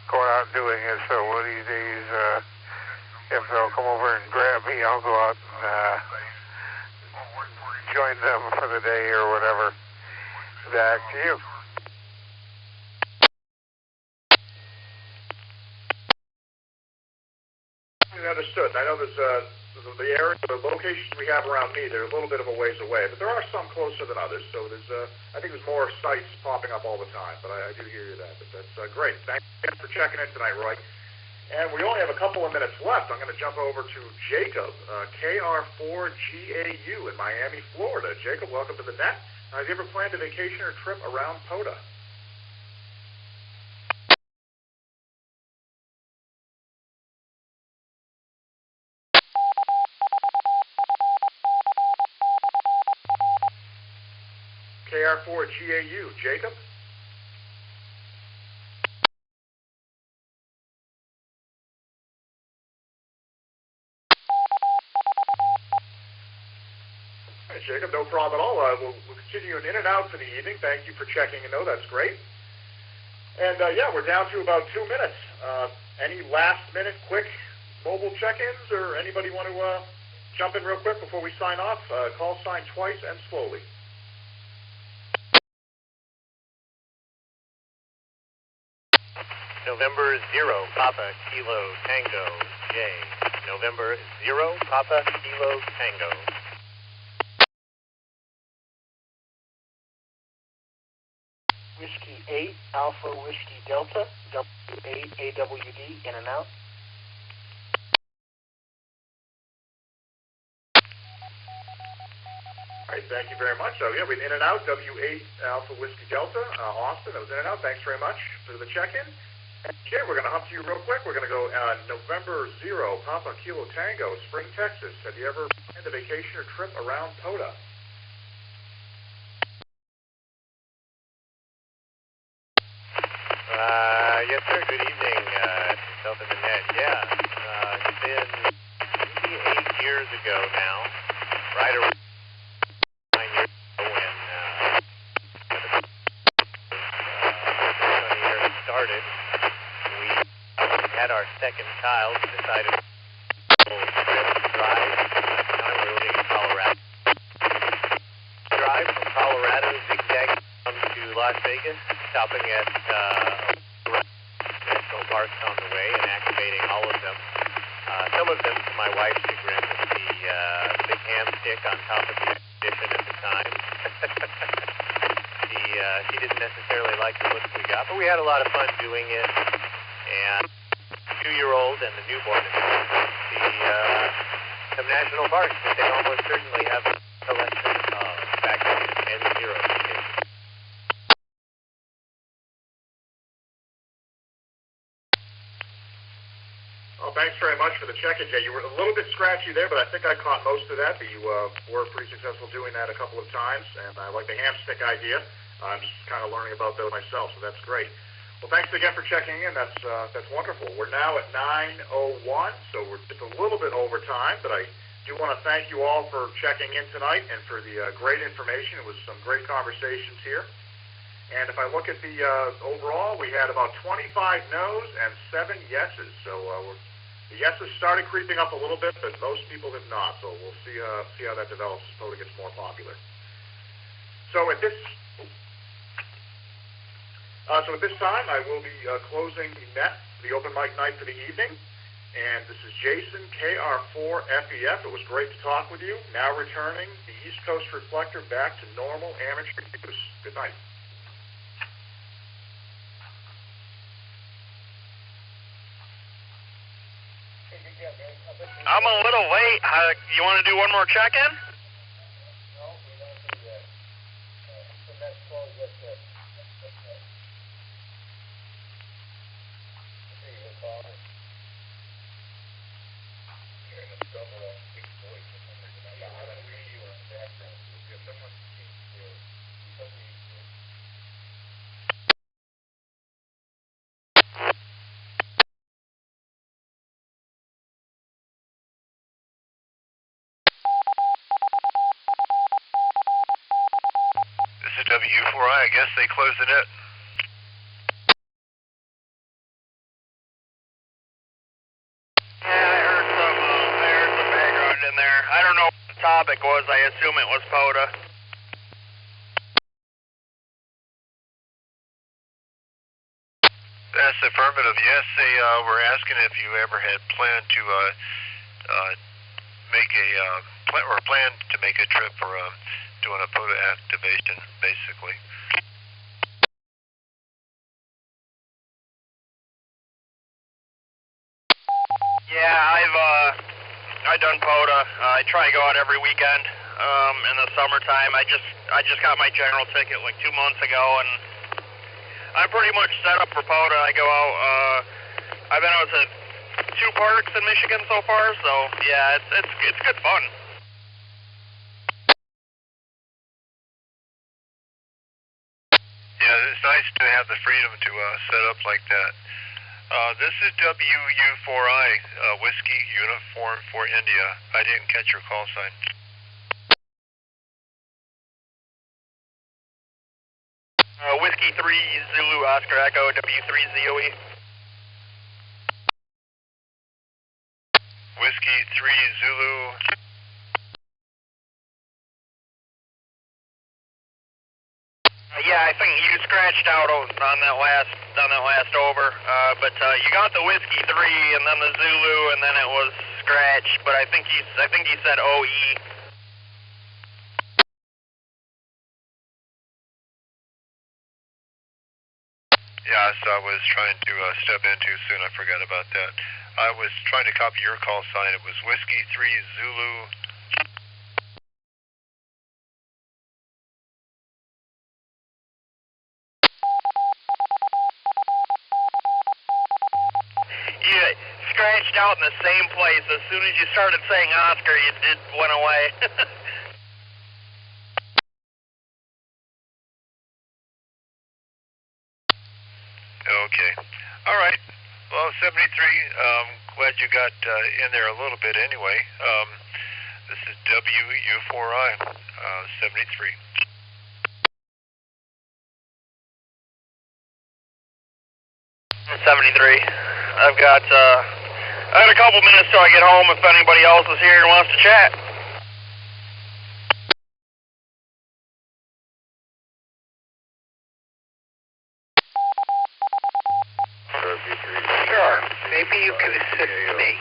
going out and doing it, so one of these days, if they'll come over and grab me, I'll go out and join them for the day or whatever. Back to you. Understood. I know there's the area, the locations we have around me, they're a little bit of a ways away, but there are some closer than others. So there's, I think there's more sites popping up all the time. But I do hear you that. But that's great. Thanks again for checking in tonight, Roy. And we only have a couple of minutes left. I'm going to jump over to Jacob, KR4GAU in Miami, Florida. Jacob, welcome to the net. Have you ever planned a vacation or trip around POTA? KR4GAU, Jacob? All right, Jacob, no problem at all. We'll continue in and out for the evening. Thank you for checking in, though. That's great. And, yeah, we're down to about 2 minutes. Any last-minute quick mobile check-ins, or anybody want to jump in real quick before we sign off? Call sign twice and slowly. November 0, Papa Kilo Tango J. November 0, Papa Kilo Tango. Whiskey 8, Alpha Whiskey Delta, W8 AWD, in and out. All right, thank you very much. So, yeah, we're in and out, W8 Alpha Whiskey Delta. Austin, that was in and out. Thanks very much for the check-in. Okay, we're going to hop to you real quick. We're going to go November 0, Papa Kilo Tango, Spring, Texas. Have you ever planned a vacation or trip around POTA? Yes, sir. Good evening, yourself in the net. Yeah, it's been maybe 8 years ago now, right around 9 years ago when the year started. We had our second child, decided to drive. Now we're living in Colorado. Drive from Colorado, zigzag down to Las Vegas, stopping at national parks on the way and activating all of them. Some of them, to my wife's chagrin, with the big ham stick on top of the expedition at the time. She didn't necessarily like the look we got, but we had a lot of fun doing it. And the 2-year-old and the newborn see some national parks that they almost certainly have a selection of vaccines and zero vacations. Well, thanks very much for the check-in, Jay. You were a little bit scratchy there, but I think I caught most of that. But you were pretty successful doing that a couple of times, and I like the ham stick idea. I'm just kind of learning about those myself, so that's great. Well, thanks again for checking in. That's wonderful. We're now at 9:01, so we're just a little bit over time, but I do want to thank you all for checking in tonight and for the great information. It was some great conversations here. And if I look at the overall, we had about 25 no's and 7 yeses. So the yeses started creeping up a little bit, but most people have not. So we'll see how that develops as POTA gets more popular. So at this time, I will be closing the open mic night for the evening. And this is Jason, KR4FEF. It was great to talk with you. Now returning the East Coast Reflector back to normal amateur use. Good night. I'm a little late. You want to do one more check-in? This is W4I. I guess they closed the net. Yeah, I heard some background in there. I don't know what the topic was. I assume it was POTA. That's affirmative. Yes, they were asking if you ever had planned to plan to make a trip for doing a POTA activation, basically. Yeah, I've done POTA. I try to go out every weekend in the summertime. I just got my general ticket like 2 months ago, and I'm pretty much set up for POTA. I go out. I've been out to 2 parks in Michigan so far, so yeah, it's good fun. Yeah, it's nice to have the freedom to set up like that. This is WU4I, Whiskey Uniform for India. I didn't catch your call sign. Whiskey 3 Zulu Oscar Echo W3 ZOE. Whiskey 3 Zulu. Yeah, I think you scratched out on that last over, but you got the Whiskey 3 and then the Zulu and then it was scratched, but I think you said OE. Yeah, so I was trying to step in too soon. I forgot about that. I was trying to copy your call sign. It was Whiskey 3 Zulu. You scratched out in the same place. As soon as you started saying Oscar, it went away. Okay. All right. Well, 73, glad you got in there a little bit anyway. This is WU4I, 73. I've got a couple minutes till I get home if anybody else is here and wants to chat. Sure. Maybe you could assist me.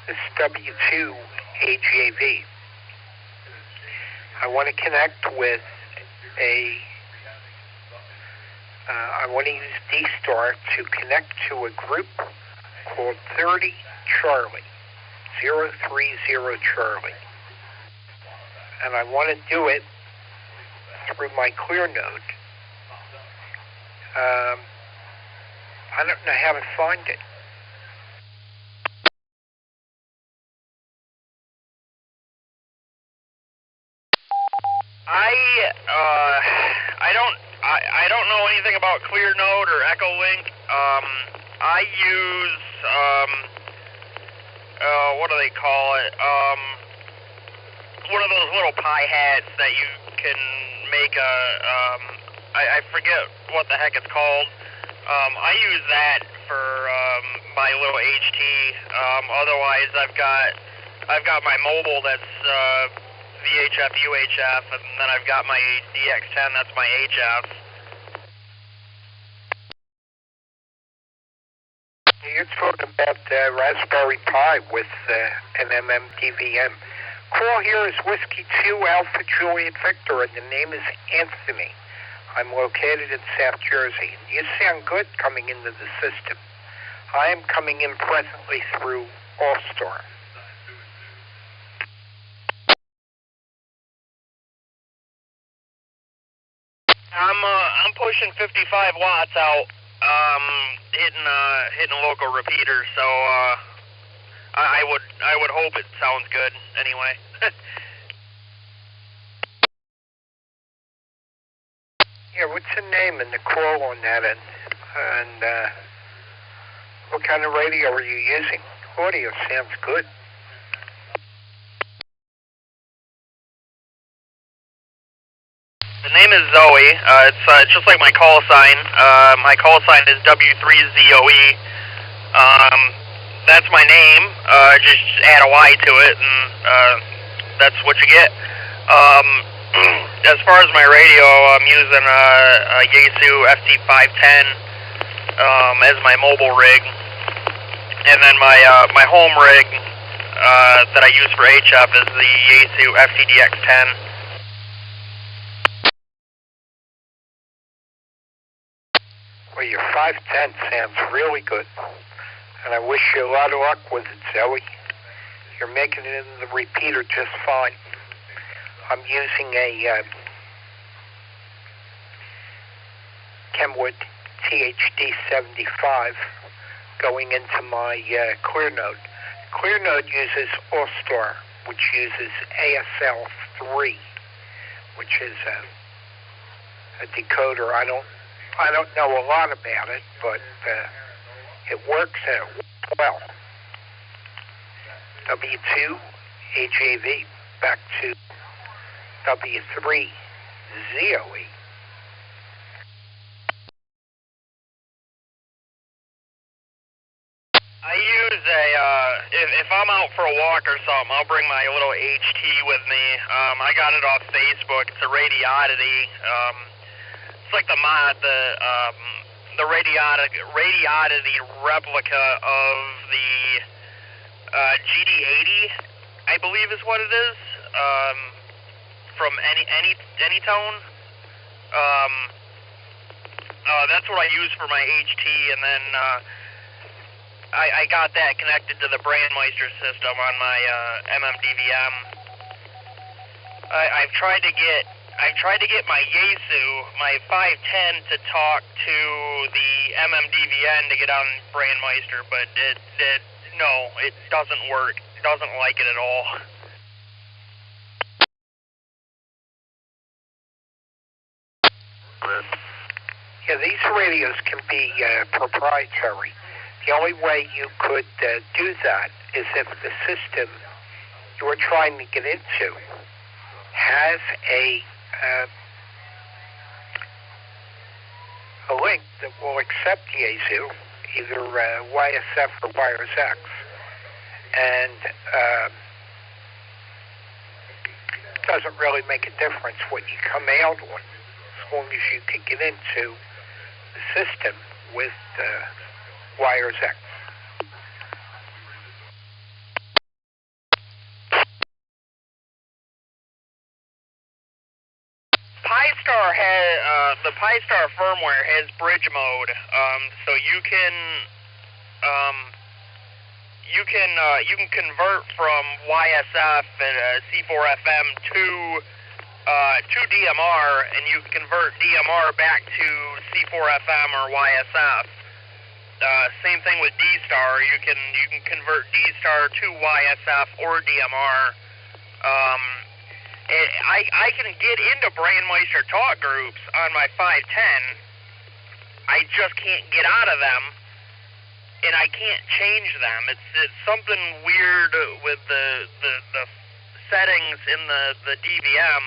This is W2AGAV. I want to connect with I want to use D-Star to connect to a group called 30 Charlie, 030 Charlie. And I want to do it through my clear node. I don't know how to find it. about ClearNode or EchoLink. I use, what do they call it? One of those little Pi hats that you can make I forget what the heck it's called. I use that for my little HT. Otherwise, I've got my mobile that's VHF, UHF, and then I've got my DX10. That's my HF. You're talking about Raspberry Pi with an MMDVM. Call here is Whiskey 2 Alpha Juliet Victor, and the name is Anthony. I'm located in South Jersey. You sound good coming into the system. I am coming in presently through All-Star. I'm pushing 55 watts out, hitting a local repeater, so I would hope it sounds good anyway. Yeah, what's the name and the call on that end? And what kind of radio are you using? Audio sounds good. The name is Zoe. It's just like my call sign. My call sign is W3ZOE. That's my name. Just add a Y to it, and that's what you get. As far as my radio, I'm using a Yaesu FT510 as my mobile rig, and then my home rig that I use for HF is the Yaesu FTDX10. Well, your 510 sounds really good, and I wish you a lot of luck with it, Zoe. You're making it in the repeater just fine. I'm using a Kenwood THD75 going into my ClearNode. ClearNode uses All-Star, which uses ASL3, which is a decoder. I don't know a lot about it, but it works and it works well. W2 AJV back to W3 ZOE. I use if I'm out for a walk or something, I'll bring my little HT with me. I got it off Facebook. It's a Radiodity. It's like the Radiodity replica of the GD80, I believe is what it is. From any tone. That's what I use for my HT, and then I got that connected to the Brandmeister system on my MMDVM. I've tried to get my Yaesu, my 510, to talk to the MMDVN to get on Brandmeister, but it doesn't work. It doesn't like it at all. Yeah, these radios can be proprietary. The only way you could do that is if the system you are trying to get into has a link that will accept Yaesu, either YSF or Wires X, and it doesn't really make a difference what you come out on, as long as you can get into the system with Wires X. The Pi-Star firmware has bridge mode, so you can convert from YSF and C4FM to DMR, and you can convert DMR back to C4FM or YSF. Same thing with D-Star. You can convert D-Star to YSF or DMR. I can get into Brandmeister talk groups on my 510, I just can't get out of them, and I can't change them. It's something weird with the settings in the DVM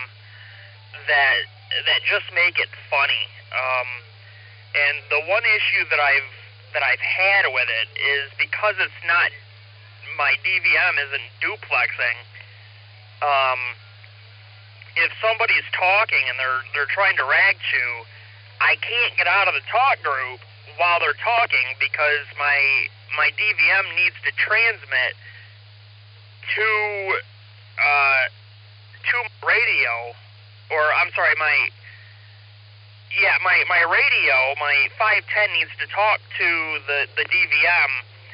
that just make it funny. And the one issue that I've had with it is because it's not, my DVM isn't duplexing. If somebody's talking and they're trying to rag chew, I can't get out of the talk group while they're talking because my DVM needs to transmit to radio, or I'm sorry, my radio, my 510 needs to talk to the DVM